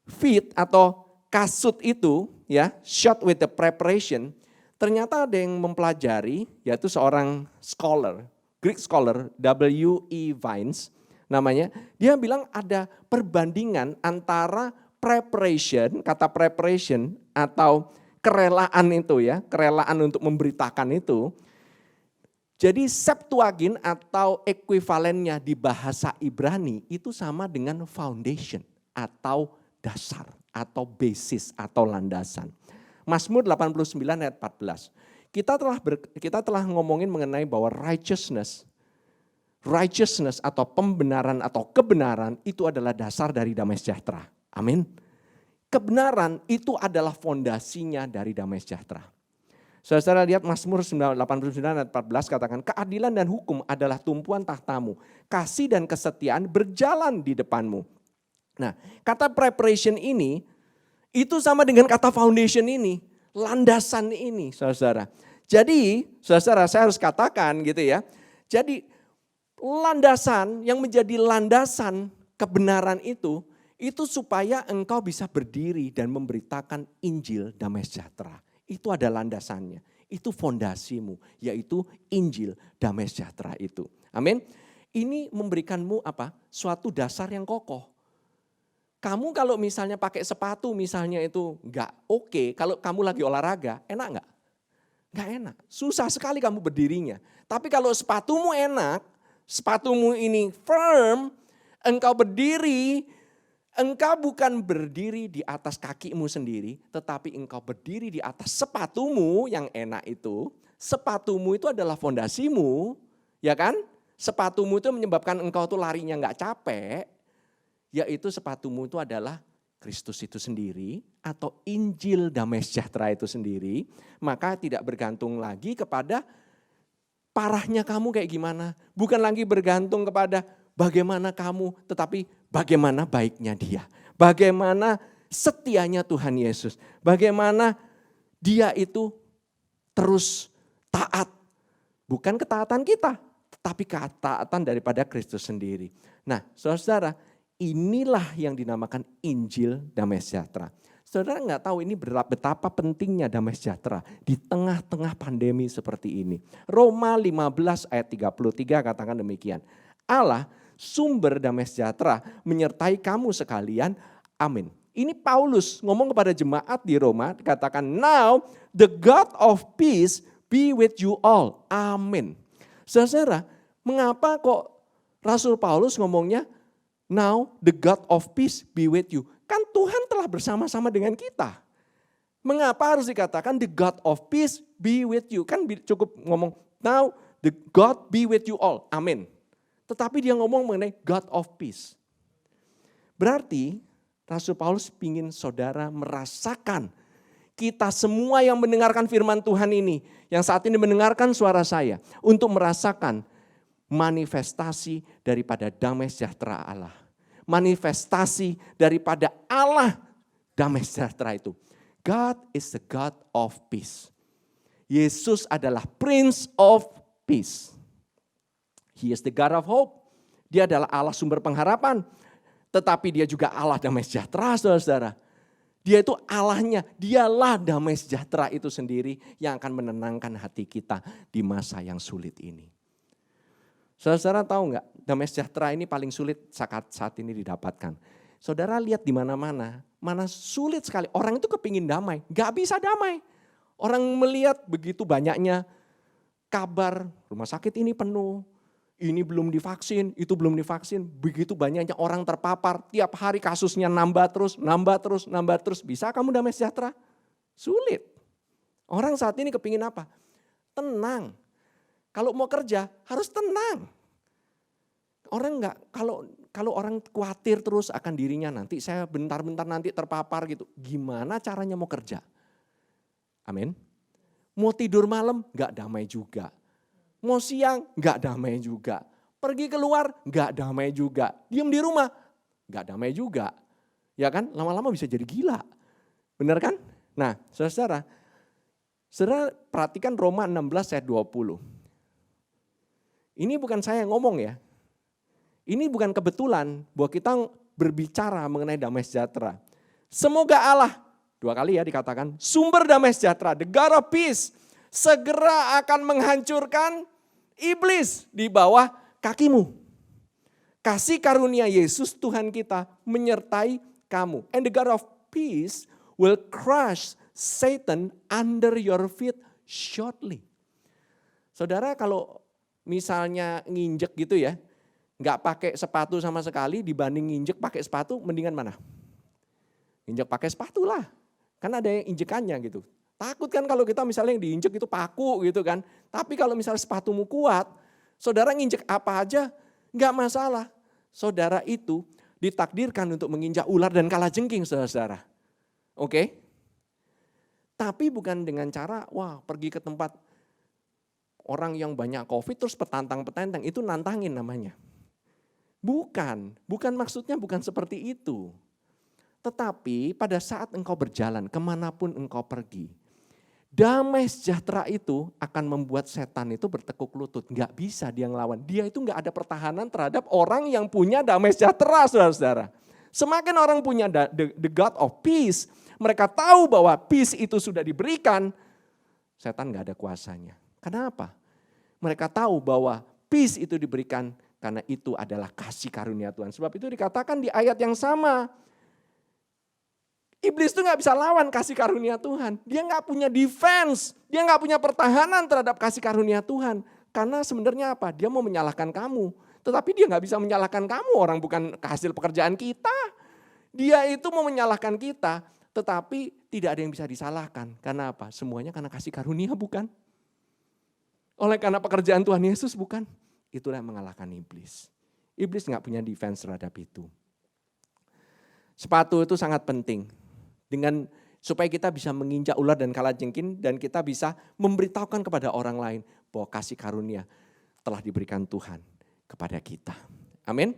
feet atau kasut itu ya, shod with the preparation, ternyata ada yang mempelajari yaitu seorang scholar, Greek scholar W.E. Vines namanya. Dia bilang ada perbandingan antara preparation, kata preparation atau kerelaan itu ya, kerelaan untuk memberitakan itu. Jadi Septuagint atau ekuivalennya di bahasa Ibrani itu sama dengan foundation atau dasar atau basis atau landasan. Mazmur 89 ayat 14. Kita telah ngomongin mengenai bahwa righteousness righteousness atau pembenaran atau kebenaran itu adalah dasar dari damai sejahtera. Amin. Kebenaran itu adalah fondasinya dari damai sejahtera. Saudara lihat Mazmur 89 ayat 14 katakan, keadilan dan hukum adalah tumpuan tahtamu. Kasih dan kesetiaan berjalan di depanmu. Nah, kata preparation ini itu sama dengan kata foundation ini. Landasan ini, saudara. Jadi, saudara saya harus katakan gitu ya. Jadi, landasan yang menjadi landasan kebenaran itu supaya engkau bisa berdiri dan memberitakan Injil damai sejahtera. Itu ada landasannya, itu fondasimu, yaitu Injil damai sejahtera itu. Amin. Ini memberikanmu apa? Suatu dasar yang kokoh. Kamu kalau misalnya pakai sepatu misalnya itu enggak oke, kalau kamu lagi olahraga, enak enggak? Enggak enak, susah sekali kamu berdirinya. Tapi kalau sepatumu enak, sepatumu ini firm, engkau berdiri, engkau bukan berdiri di atas kakimu sendiri, tetapi engkau berdiri di atas sepatumu yang enak itu. Sepatumu itu adalah fondasimu, ya kan? Sepatumu itu menyebabkan engkau tuh larinya enggak capek, yaitu sepatumu itu adalah Kristus itu sendiri atau Injil damai sejahtera itu sendiri. Maka tidak bergantung lagi kepada parahnya kamu kayak gimana. Bukan lagi bergantung kepada bagaimana kamu, tetapi bagaimana baiknya dia. Bagaimana setianya Tuhan Yesus. Bagaimana dia itu terus taat. Bukan ketaatan kita, tetapi ketaatan daripada Kristus sendiri. Nah, saudara, inilah yang dinamakan Injil damai sejahtera. Saudara nggak tahu ini betapa pentingnya damai sejahtera di tengah-tengah pandemi seperti ini. Roma 15 ayat 33 katakan demikian. Allah sumber damai sejahtera menyertai kamu sekalian. Amin. Ini Paulus ngomong kepada jemaat di Roma, katakan, now the God of peace be with you all. Amin. Saudara, mengapa kok Rasul Paulus ngomongnya now the God of peace be with you? Kan Tuhan telah bersama-sama dengan kita. Mengapa harus dikatakan the God of peace be with you? Kan cukup ngomong now the God be with you all. Amin. Tetapi dia ngomong mengenai God of peace. Berarti Rasul Paulus ingin saudara merasakan kita semua yang mendengarkan firman Tuhan ini, yang saat ini mendengarkan suara saya, untuk merasakan manifestasi daripada damai sejahtera Allah. Manifestasi daripada Allah damai sejahtera itu. God is the God of peace. Yesus adalah Prince of Peace. He is the God of hope. Dia adalah Allah sumber pengharapan. Tetapi dia juga Allah damai sejahtera, saudara-saudara. Dia itu Allahnya, dialah damai sejahtera itu sendiri yang akan menenangkan hati kita di masa yang sulit ini. Saudara tahu nggak, damai sejahtera ini paling sulit saat ini didapatkan. Saudara lihat di mana-mana, mana sulit sekali. Orang itu kepingin damai, nggak bisa damai. Orang melihat begitu banyaknya kabar, rumah sakit ini penuh, ini belum divaksin, itu belum divaksin. Begitu banyaknya orang terpapar, tiap hari kasusnya nambah terus. Bisa kamu damai sejahtera? Sulit. Orang saat ini kepingin apa? Tenang. Kalau mau kerja harus tenang. Orang enggak, kalau orang khawatir terus akan dirinya, nanti saya bentar-bentar nanti terpapar gitu. Gimana caranya mau kerja? Amin. Mau tidur malam enggak damai juga. Mau siang enggak damai juga. Pergi keluar enggak damai juga. Diam di rumah enggak damai juga. Ya kan? Lama-lama bisa jadi gila. Benar kan? Nah, saudara perhatikan Roma 16 ayat 20. Ini bukan saya yang ngomong ya. Ini bukan kebetulan bahwa kita berbicara mengenai damai sejahtera. Semoga Allah, 2 kali ya dikatakan, sumber damai sejahtera, the God of peace, segera akan menghancurkan iblis di bawah kakimu. Kasih karunia Yesus Tuhan kita menyertai kamu. And the God of peace will crush Satan under your feet shortly. Saudara kalau misalnya nginjek gitu ya, nggak pakai sepatu sama sekali dibanding nginjek pakai sepatu, mendingan mana? Injek pakai sepatu lah, kan ada yang injekannya gitu. Takut kan kalau kita misalnya yang diinjek itu paku gitu kan. Tapi kalau misalnya sepatumu kuat, Saudara nginjek apa aja nggak masalah. Saudara itu ditakdirkan untuk menginjak ular dan kalajengking, saudara. Oke? Tapi bukan dengan cara, pergi ke tempat orang yang banyak COVID terus petantang-petantang, itu nantangin namanya. Bukan maksudnya bukan seperti itu. Tetapi pada saat engkau berjalan kemanapun engkau pergi, damai sejahtera itu akan membuat setan itu bertekuk lutut. Nggak bisa dia ngelawan. Dia itu nggak ada pertahanan terhadap orang yang punya damai sejahtera, saudara-saudara. Semakin orang punya the God of peace, mereka tahu bahwa peace itu sudah diberikan, setan nggak ada kuasanya. Kenapa? Mereka tahu bahwa peace itu diberikan karena itu adalah kasih karunia Tuhan. Sebab itu dikatakan di ayat yang sama, Iblis itu gak bisa lawan kasih karunia Tuhan. Dia gak punya defense, dia gak punya pertahanan terhadap kasih karunia Tuhan. Karena sebenarnya apa? Dia mau menyalahkan kamu. Tetapi dia gak bisa menyalahkan kamu, orang bukan hasil pekerjaan kita. Dia itu mau menyalahkan kita, tetapi tidak ada yang bisa disalahkan. Karena apa? Semuanya karena kasih karunia, bukan? Oleh karena pekerjaan Tuhan Yesus, bukan? Itulah yang mengalahkan iblis. Iblis gak punya defense terhadap itu. Sepatu itu sangat penting. Supaya kita bisa menginjak ular dan kalajengking dan kita bisa memberitahukan kepada orang lain bahwa kasih karunia telah diberikan Tuhan kepada kita. Amin.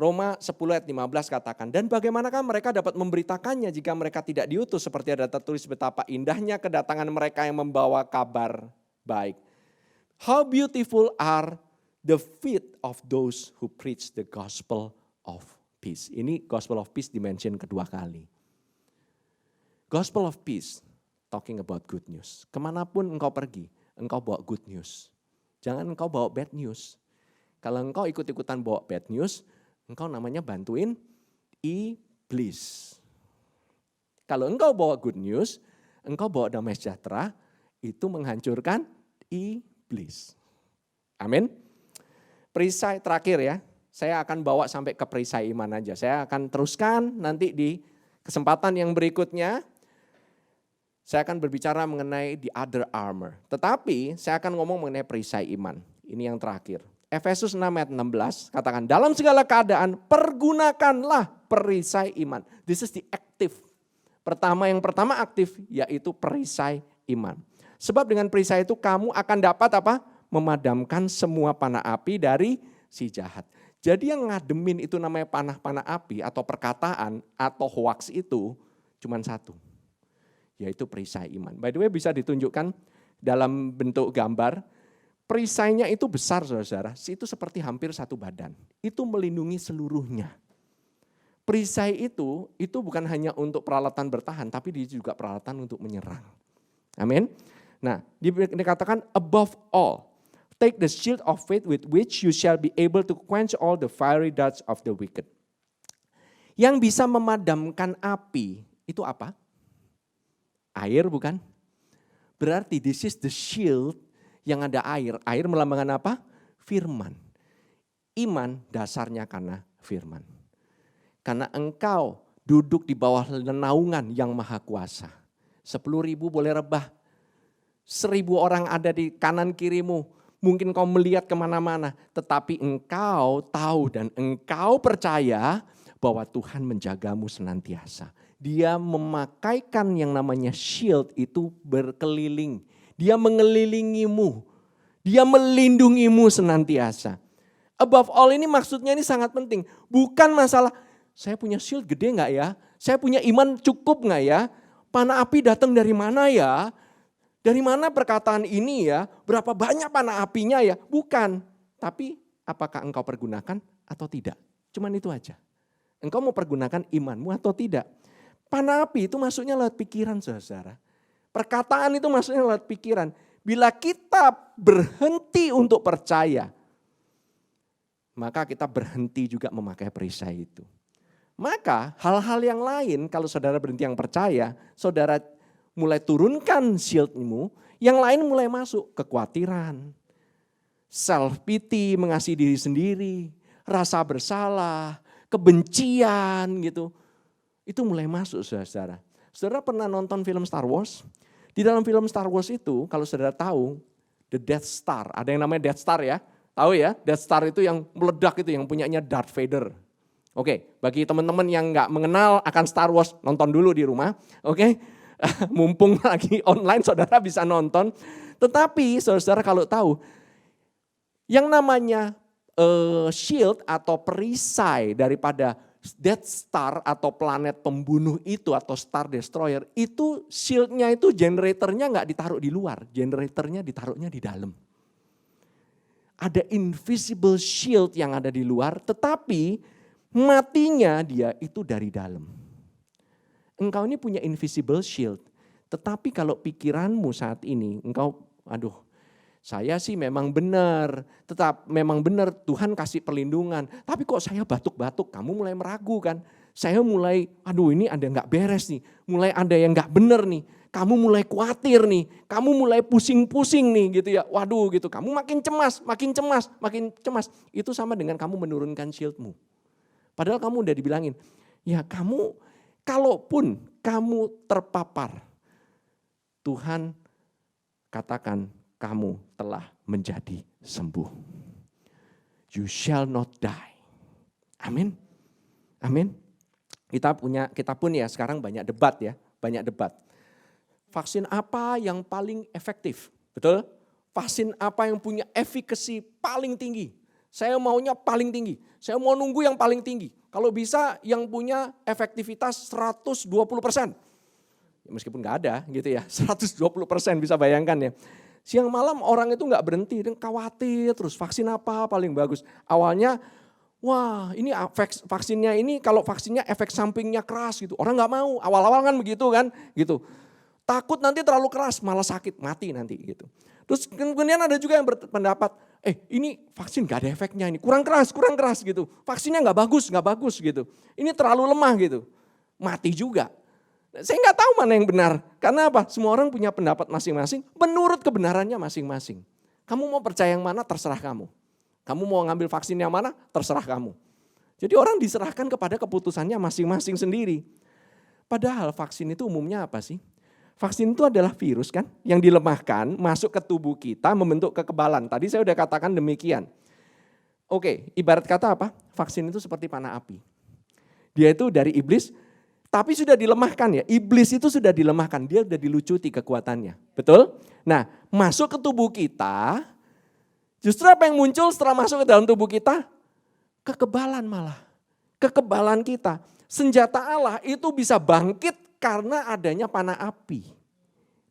Roma 10 ayat 15 katakan, dan bagaimanakah mereka dapat memberitakannya jika mereka tidak diutus, seperti ada tertulis betapa indahnya kedatangan mereka yang membawa kabar baik. How beautiful are the feet of those who preach the gospel of peace. Ini gospel of peace dimention kedua kali. Gospel of peace, talking about good news. Kemanapun engkau pergi, engkau bawa good news. Jangan engkau bawa bad news. Kalau engkau ikut-ikutan bawa bad news, engkau namanya bantuin iblis. Kalau engkau bawa good news, engkau bawa damai sejahtera, itu menghancurkan iblis. Amin. Perisai terakhir ya, saya akan bawa sampai ke perisai iman aja. Saya akan teruskan nanti di kesempatan yang berikutnya. Saya akan berbicara mengenai the other armor. Tetapi saya akan ngomong mengenai perisai iman. Ini yang terakhir. Efesus 6 ayat 16 katakan, dalam segala keadaan pergunakanlah perisai iman. This is the active. Yang pertama aktif yaitu perisai iman. Sebab dengan perisai itu kamu akan dapat apa? Memadamkan semua panah api dari si jahat. Jadi yang ngademin itu namanya panah-panah api atau perkataan atau hoax itu cuma satu. Yaitu perisai iman. By the way bisa ditunjukkan dalam bentuk gambar. Perisainya itu besar saudara-saudara. Itu seperti hampir satu badan. Itu melindungi seluruhnya. Perisai itu bukan hanya untuk peralatan bertahan. Tapi dia juga peralatan untuk menyerang. Amin. Nah dikatakan above all. Take the shield of faith with which you shall be able to quench all the fiery darts of the wicked. Yang bisa memadamkan api itu apa? Air bukan? Berarti this is the shield yang ada air. Air melambangkan apa? Firman. Iman dasarnya karena firman. Karena engkau duduk di bawah naungan yang maha kuasa. 10.000 boleh rebah. 1.000 orang ada di kanan kirimu. Mungkin kau melihat kemana-mana. Tetapi engkau tahu dan engkau percaya bahwa Tuhan menjagamu senantiasa. Dia memakaikan yang namanya shield itu berkeliling. Dia mengelilingimu. Dia melindungimu senantiasa. Above all ini maksudnya ini sangat penting. Bukan masalah saya punya shield gede gak ya? Saya punya iman cukup gak ya? Panah api datang dari mana ya? Dari mana perkataan ini ya? Berapa banyak panah apinya ya? Bukan. Tapi apakah engkau pergunakan atau tidak? Cuman itu aja. Engkau mau pergunakan imanmu atau tidak? Panah api itu masuknya lewat pikiran saudara. Perkataan itu masuknya lewat pikiran. Bila kita berhenti untuk percaya, maka kita berhenti juga memakai perisai itu. Maka hal-hal yang lain kalau saudara berhenti yang percaya, saudara mulai turunkan shieldmu, yang lain mulai masuk kekhawatiran, self pity, mengasihi diri sendiri, rasa bersalah, kebencian gitu. Itu mulai masuk saudara. Saudara pernah nonton film Star Wars? Di dalam film Star Wars itu kalau saudara tahu The Death Star, ada yang namanya Death Star ya. Tahu ya, Death Star itu yang meledak itu, yang punyanya Darth Vader. Oke, bagi teman-teman yang nggak mengenal akan Star Wars, nonton dulu di rumah. Oke, mumpung lagi online saudara bisa nonton. Tetapi saudara kalau tahu, yang namanya shield atau perisai daripada Death Star atau planet pembunuh itu atau Star Destroyer, itu shieldnya itu generatornya nggak ditaruh di luar, generatornya ditaruhnya di dalam. Ada invisible shield yang ada di luar, tetapi matinya dia itu dari dalam. Engkau ini punya invisible shield, tetapi kalau pikiranmu saat ini, engkau, aduh, saya sih memang benar, memang benar Tuhan kasih perlindungan, tapi kok saya batuk-batuk, kamu mulai meragukan. Saya mulai, aduh ini ada nggak beres nih, mulai ada yang nggak benar nih, kamu mulai khawatir nih, kamu mulai pusing-pusing nih gitu ya, waduh gitu, kamu makin cemas, makin cemas, makin cemas. Itu sama dengan kamu menurunkan shieldmu. Padahal kamu udah dibilangin, ya kamu, kalaupun kamu terpapar, Tuhan katakan kamu telah menjadi sembuh. You shall not die. Amin. Amin. Kita pun ya sekarang banyak debat ya, banyak debat. Vaksin apa yang paling efektif? Betul? Vaksin apa yang punya efikasi paling tinggi? Saya maunya paling tinggi. Saya mau nunggu yang paling tinggi. Kalau bisa yang punya efektivitas 120%. Ya, meskipun nggak ada gitu ya, 120% bisa bayangkan ya. Siang malam orang itu nggak berhenti, dan khawatir terus vaksin apa paling bagus. Awalnya, wah ini vaksinnya ini kalau vaksinnya efek sampingnya keras gitu. Orang nggak mau, awal-awal kan begitu kan gitu. Takut nanti terlalu keras, malah sakit, mati nanti gitu. Terus kemudian ada juga yang berpendapat, ini vaksin gak ada efeknya ini, kurang keras gitu. Vaksinnya gak bagus gitu. Ini terlalu lemah gitu, mati juga. Saya nggak tahu mana yang benar, karena apa? Semua orang punya pendapat masing-masing, menurut kebenarannya masing-masing. Kamu mau percaya yang mana, terserah kamu. Kamu mau ngambil vaksin yang mana, terserah kamu. Jadi orang diserahkan kepada keputusannya masing-masing sendiri. Padahal vaksin itu umumnya apa sih? Vaksin itu adalah virus kan, yang dilemahkan, masuk ke tubuh kita, membentuk kekebalan. Tadi saya udah katakan demikian. Oke, ibarat kata apa? Vaksin itu seperti panah api. Dia itu dari iblis, tapi sudah dilemahkan ya. Iblis itu sudah dilemahkan, dia sudah dilucuti kekuatannya. Betul? Nah, masuk ke tubuh kita, justru apa yang muncul setelah masuk ke dalam tubuh kita? Kekebalan malah. Kekebalan kita. Senjata Allah itu bisa bangkit karena adanya panah api.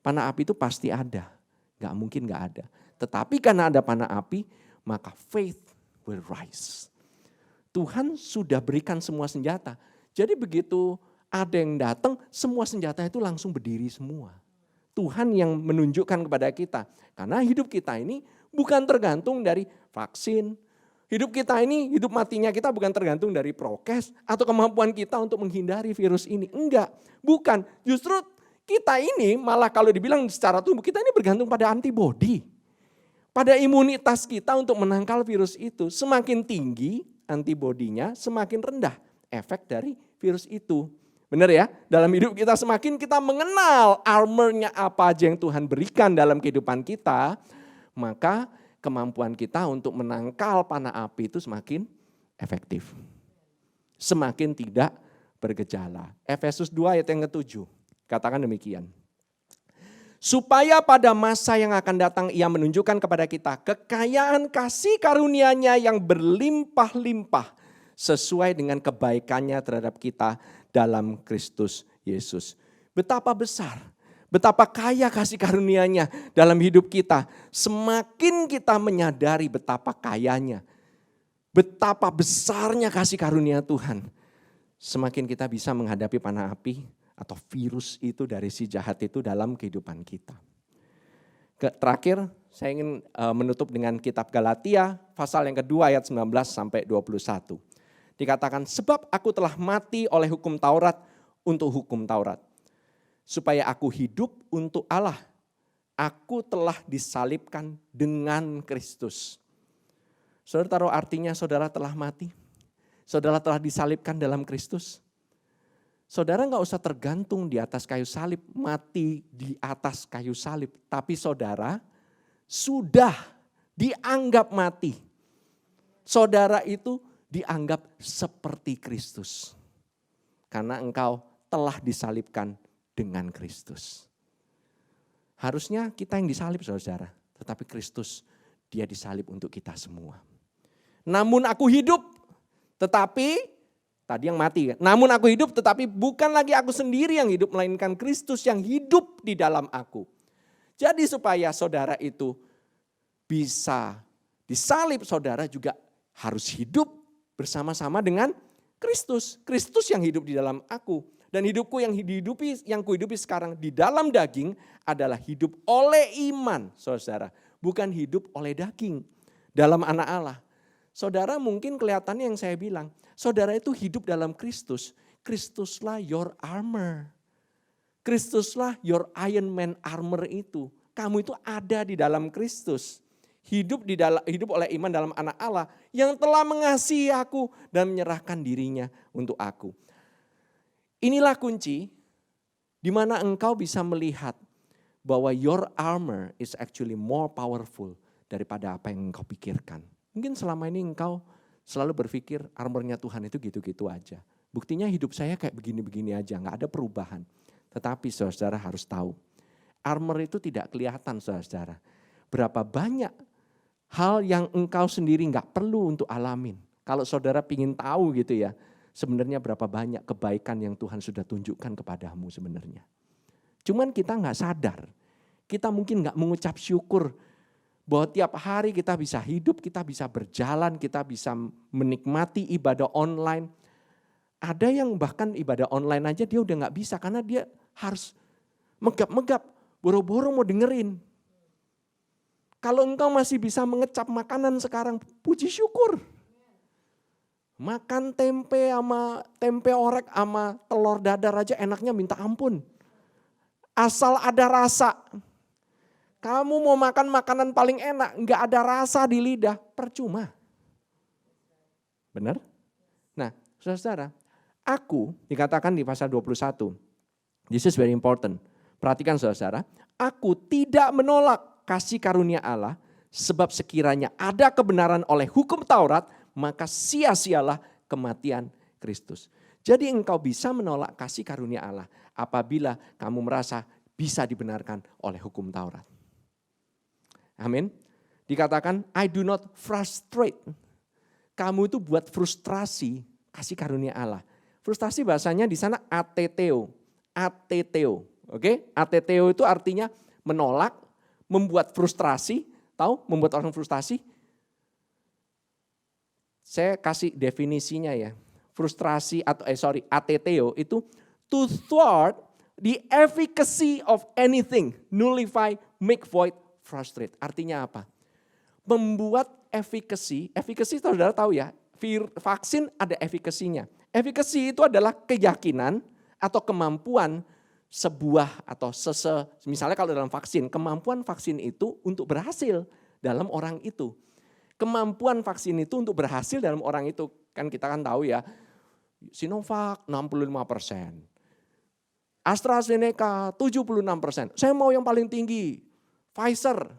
Panah api itu pasti ada, gak mungkin gak ada. Tetapi karena ada panah api, maka faith will rise. Tuhan sudah berikan semua senjata. Jadi begitu ada yang datang, semua senjata itu langsung berdiri semua. Tuhan yang menunjukkan kepada kita. Karena hidup kita ini bukan tergantung dari vaksin. Hidup kita ini, hidup matinya kita bukan tergantung dari prokes atau kemampuan kita untuk menghindari virus ini. Enggak, bukan. Justru kita ini malah kalau dibilang secara tubuh, kita ini bergantung pada antibodi. Pada imunitas kita untuk menangkal virus itu. Semakin tinggi antibodinya, semakin rendah efek dari virus itu. Benar ya? Dalam hidup kita semakin kita mengenal armornya apa aja yang Tuhan berikan dalam kehidupan kita, maka kemampuan kita untuk menangkal panah api itu semakin efektif. Semakin tidak bergejala. Efesus 2 ayat yang ke-7 katakan demikian. Supaya pada masa yang akan datang ia menunjukkan kepada kita kekayaan kasih karunia-Nya yang berlimpah-limpah sesuai dengan kebaikannya terhadap kita dalam Kristus Yesus. Betapa besar, betapa kaya kasih karunia-Nya dalam hidup kita. Semakin kita menyadari betapa kayanya, betapa besarnya kasih karunia Tuhan, semakin kita bisa menghadapi panah api atau virus itu dari si jahat itu dalam kehidupan kita. Terakhir, saya ingin menutup dengan kitab Galatia, pasal yang kedua ayat 19 sampai 21. Dikatakan, sebab aku telah mati oleh hukum Taurat untuk hukum Taurat. Supaya aku hidup untuk Allah. Aku telah disalibkan dengan Kristus. Saudara taruh artinya saudara telah mati? Saudara telah disalibkan dalam Kristus? Saudara nggak usah tergantung di atas kayu salib, mati di atas kayu salib. Tapi saudara sudah dianggap mati. Saudara itu dianggap seperti Kristus. Karena engkau telah disalibkan dengan Kristus. Harusnya kita yang disalib saudara, tetapi Kristus dia disalib untuk kita semua. Namun aku hidup, tetapi tadi yang mati kan. Namun aku hidup tetapi bukan lagi aku sendiri yang hidup, melainkan Kristus yang hidup di dalam aku. Jadi supaya saudara itu bisa disalib, saudara juga harus hidup bersama-sama dengan Kristus. Kristus yang hidup di dalam aku. Dan hidupku yang kuhidupi sekarang di dalam daging adalah hidup oleh iman, saudara. Bukan hidup oleh daging dalam anak Allah. Saudara mungkin kelihatannya yang saya bilang, saudara itu hidup dalam Kristus. Kristuslah your armor. Kristuslah your Iron Man armor itu. Kamu itu ada di dalam Kristus. Hidup oleh iman dalam anak Allah yang telah mengasihi aku dan menyerahkan dirinya untuk aku. Inilah kunci di mana engkau bisa melihat bahwa your armor is actually more powerful daripada apa yang engkau pikirkan. Mungkin selama ini engkau selalu berpikir armornya Tuhan itu gitu-gitu aja. Buktinya hidup saya kayak begini-begini aja, gak ada perubahan. Tetapi saudara harus tahu, armor itu tidak kelihatan saudara. Berapa banyak hal yang engkau sendiri gak perlu untuk alamin. Kalau saudara ingin tahu gitu ya, sebenarnya berapa banyak kebaikan yang Tuhan sudah tunjukkan kepadamu sebenarnya. Cuman kita gak sadar, kita mungkin gak mengucap syukur bahwa tiap hari kita bisa hidup, kita bisa berjalan, kita bisa menikmati ibadah online. Ada yang bahkan ibadah online aja dia udah gak bisa karena dia harus megap-megap, boro-boro mau dengerin. Kalau engkau masih bisa mengecap makanan sekarang, puji syukur. Makan tempe orek sama telur dadar aja enaknya minta ampun. Asal ada rasa. Kamu mau makan makanan paling enak, enggak ada rasa di lidah, percuma. Benar? Nah, saudara, aku dikatakan di pasal 21. This is very important. Perhatikan saudara, aku tidak menolak kasih karunia Allah, sebab sekiranya ada kebenaran oleh hukum Taurat, maka sia-sialah kematian Kristus. Jadi engkau bisa menolak kasih karunia Allah apabila kamu merasa bisa dibenarkan oleh hukum Taurat. Amin. Dikatakan, I do not frustrate. Kamu itu buat frustrasi kasih karunia Allah. Frustrasi bahasanya di sana ateteo. Ateteo. Oke? Ateteo itu artinya menolak, membuat frustrasi. Tahu membuat orang frustasi? Saya kasih definisinya ya. Frustrasi ateteo itu to thwart the efficacy of anything, nullify, make void, frustrate. Artinya apa? Membuat efficacy saudara tahu ya, vaksin ada efikasinya. Efikasi itu adalah keyakinan atau kemampuan sebuah atau misalnya kalau dalam vaksin, kemampuan vaksin itu untuk berhasil dalam orang itu. Kemampuan vaksin itu untuk berhasil dalam orang itu, kan kita kan tahu ya, Sinovac 65%, AstraZeneca 76%, saya mau yang paling tinggi, Pfizer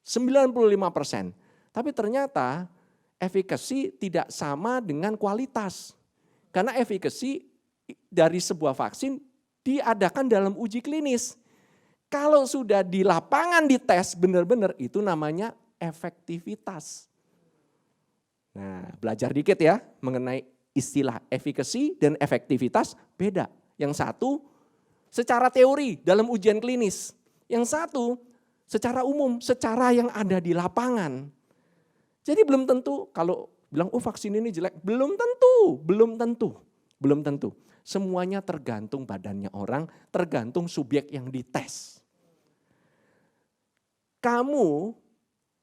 95%. Tapi ternyata efikasi tidak sama dengan kualitas. Karena efikasi dari sebuah vaksin diadakan dalam uji klinis. Kalau sudah di lapangan dites benar-benar itu namanya efektivitas. Nah, belajar dikit ya mengenai istilah efikasi dan efektivitas beda. Yang satu secara teori dalam ujian klinis. Yang satu secara umum, secara yang ada di lapangan. Jadi belum tentu kalau bilang vaksin ini jelek, belum tentu. Semuanya tergantung badannya orang, tergantung subjek yang dites. Kamu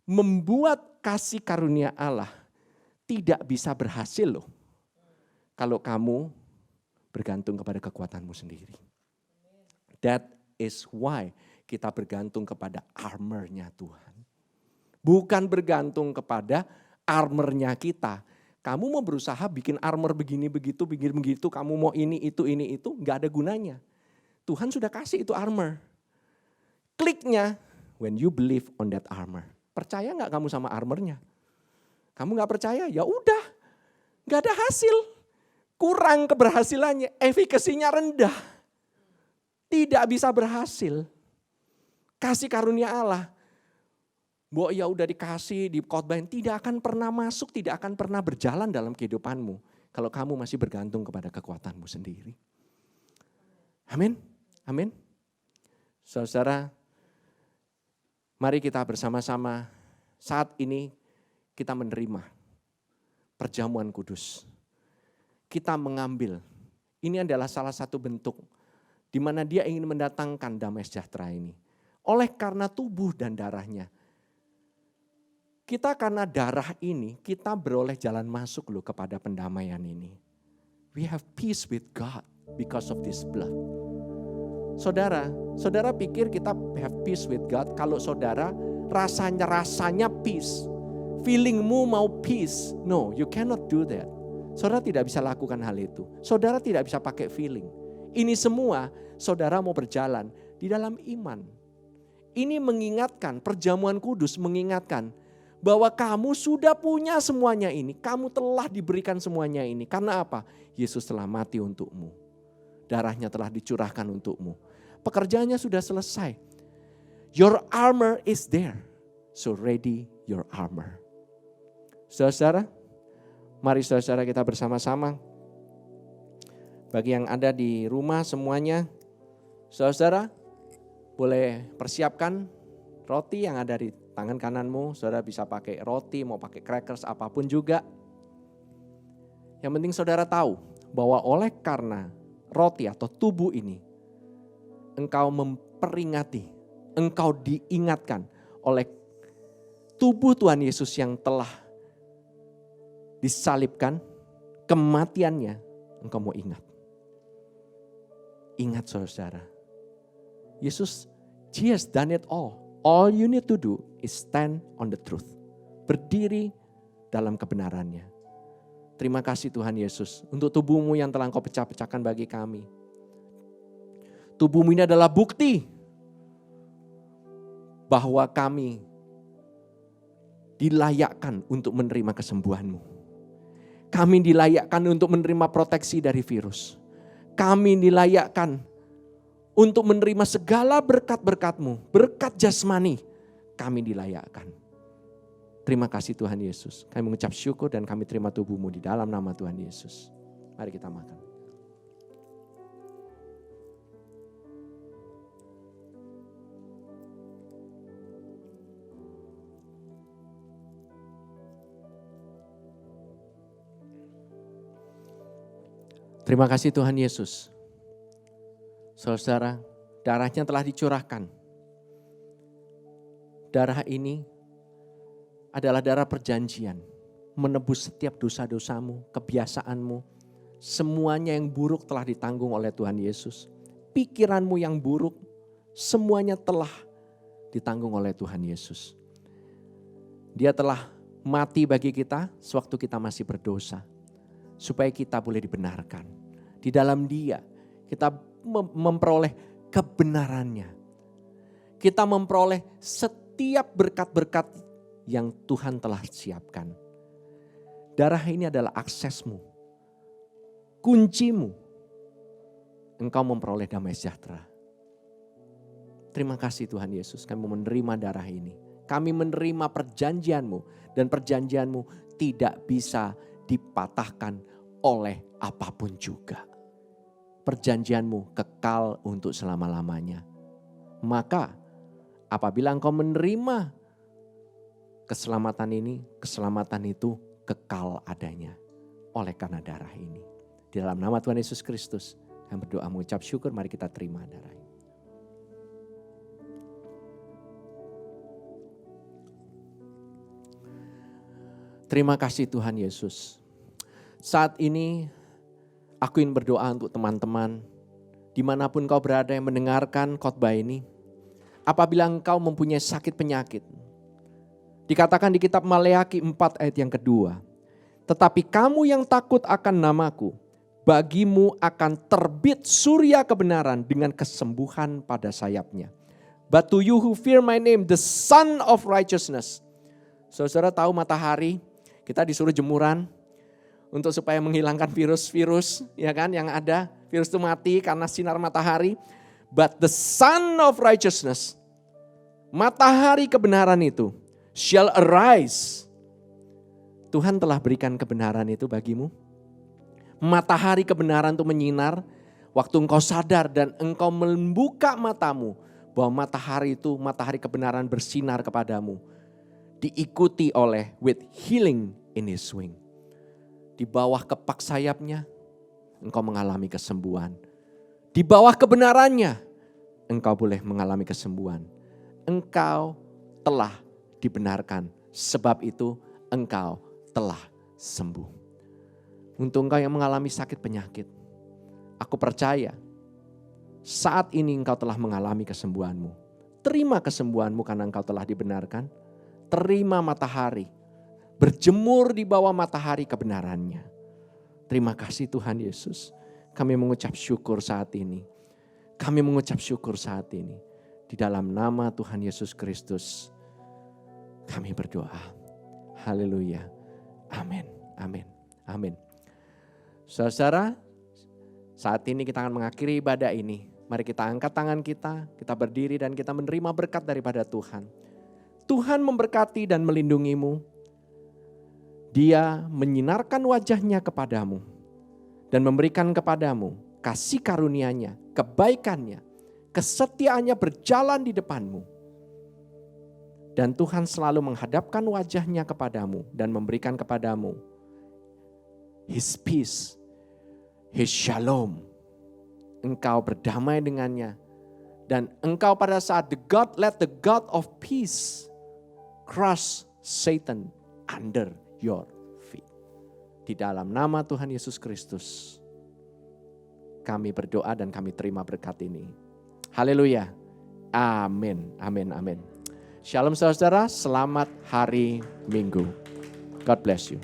membuat kasih karunia Allah tidak bisa berhasil loh kalau kamu bergantung kepada kekuatanmu sendiri. That is why kita bergantung kepada armor-nya Tuhan. Bukan bergantung kepada armor-nya kita. Kamu mau berusaha bikin armor begini begitu, kamu mau ini itu, gak ada gunanya. Tuhan sudah kasih itu armor. Kliknya when you believe on that armor. Percaya gak kamu sama armornya? Kamu gak percaya? Ya udah, gak ada hasil. Kurang keberhasilannya, efikasinya rendah. Tidak bisa berhasil. Kasih karunia Allah. Ya udah dikasih, dikhotbahin, tidak akan pernah masuk, tidak akan pernah berjalan dalam kehidupanmu. Kalau kamu masih bergantung kepada kekuatanmu sendiri. Amin, amin. Saudara, mari kita bersama-sama saat ini kita menerima perjamuan kudus. Kita mengambil, ini adalah salah satu bentuk di mana dia ingin mendatangkan damai sejahtera ini. Oleh karena tubuh dan darahnya. Kita karena darah ini, kita beroleh jalan masuk loh kepada pendamaian ini. We have peace with God because of this blood. Saudara pikir kita have peace with God kalau saudara rasanya peace. Feelingmu mau peace. No, you cannot do that. Saudara tidak bisa lakukan hal itu. Saudara tidak bisa pakai feeling. Ini semua saudara mau berjalan di dalam iman. Ini mengingatkan, perjamuan kudus mengingatkan bahwa kamu sudah punya semuanya ini. Kamu telah diberikan semuanya ini. Karena apa? Yesus telah mati untukmu. Darahnya telah dicurahkan untukmu. Pekerjaannya sudah selesai. Your armor is there. So ready your armor. Saudara, mari saudara kita bersama-sama. Bagi yang ada di rumah semuanya, saudara boleh persiapkan roti yang ada di tangan kananmu. Saudara bisa pakai roti, mau pakai crackers, apapun juga. Yang penting saudara tahu bahwa oleh karena roti atau tubuh ini, engkau memperingati, engkau diingatkan oleh tubuh Tuhan Yesus yang telah disalibkan, kematiannya, engkau mau ingat. Ingat saudara, Yesus, He has done it all. All you need to do is stand on the truth. Berdiri dalam kebenarannya. Terima kasih Tuhan Yesus untuk tubuhmu yang telah engkau pecah-pecahkan bagi kami. Tubuhmu ini adalah bukti bahwa kami dilayakkan untuk menerima kesembuhanmu. Kami dilayakkan untuk menerima proteksi dari virus. Kami dilayakkan untuk menerima segala berkat-berkat-Mu, berkat jasmani, kami dilayakkan. Terima kasih Tuhan Yesus. Kami mengucap syukur dan kami terima tubuh-Mu di dalam nama Tuhan Yesus. Mari kita makan. Terima kasih Tuhan Yesus. Saudara, darahnya telah dicurahkan. Darah ini adalah darah perjanjian. Menebus setiap dosa-dosamu, kebiasaanmu. Semuanya yang buruk telah ditanggung oleh Tuhan Yesus. Pikiranmu yang buruk, semuanya telah ditanggung oleh Tuhan Yesus. Dia telah mati bagi kita sewaktu kita masih berdosa. Supaya kita boleh dibenarkan. Di dalam Dia kita memperoleh kebenarannya. Kita memperoleh setiap berkat-berkat yang Tuhan telah siapkan. Darah ini adalah aksesmu, kuncimu. Engkau memperoleh damai sejahtera. Terima kasih Tuhan Yesus, kami menerima darah ini. Kami menerima perjanjianmu dan perjanjianmu tidak bisa dipatahkan oleh apapun juga. Perjanjianmu kekal untuk selama-lamanya. Maka apabila engkau menerima keselamatan ini, keselamatan itu kekal adanya oleh karena darah ini. Di dalam nama Tuhan Yesus Kristus, kami berdoa mengucap syukur, mari kita terima darah ini. Terima kasih Tuhan Yesus. Saat ini aku ingin berdoa untuk teman-teman, dimanapun kau berada yang mendengarkan khotbah ini. Apabila engkau mempunyai sakit penyakit, dikatakan di kitab Maleakhi 4 ayat yang kedua. Tetapi kamu yang takut akan namaku, bagimu akan terbit surya kebenaran dengan kesembuhan pada sayapnya. But to you who fear my name, the Son of Righteousness. Saudara tahu matahari Kita disuruh jemuran untuk supaya menghilangkan virus-virus ya kan yang ada. Virus itu mati karena sinar matahari. But the sun of righteousness, matahari kebenaran itu, shall arise. Tuhan telah berikan kebenaran itu bagimu. Matahari kebenaran itu menyinar waktu engkau sadar dan engkau membuka matamu bahwa matahari itu, matahari kebenaran bersinar kepadamu. Diikuti oleh with healing in his wing. Di bawah kepak sayapnya engkau mengalami kesembuhan. Di bawah kebenarannya engkau boleh mengalami kesembuhan. Engkau telah dibenarkan, sebab itu engkau telah sembuh. Untuk engkau yang mengalami sakit penyakit, aku percaya saat ini engkau telah mengalami kesembuhanmu. Terima kesembuhanmu karena engkau telah dibenarkan. Terima matahari, berjemur di bawah matahari kebenarannya. Terima kasih Tuhan Yesus. Kami mengucap syukur saat ini. Kami mengucap syukur saat ini. Di dalam nama Tuhan Yesus Kristus kami berdoa. Haleluya. Amin. Amin. Amin. Saudara, saat ini kita akan mengakhiri ibadah ini. Mari kita angkat tangan kita berdiri dan kita menerima berkat daripada Tuhan. Tuhan memberkati dan melindungimu. Dia menyinarkan wajahnya kepadamu dan memberikan kepadamu kasih karunia-Nya, kebaikannya, kesetiaannya berjalan di depanmu. Dan Tuhan selalu menghadapkan wajahnya kepadamu dan memberikan kepadamu His peace, His shalom. Engkau berdamai dengannya. Dan engkau pada saat let the God of peace crush Satan under your feet. Di dalam nama Tuhan Yesus Kristus, kami berdoa dan kami terima berkat ini. Haleluya. Amin. Amin. Amin. Shalom saudara, selamat hari Minggu. God bless you.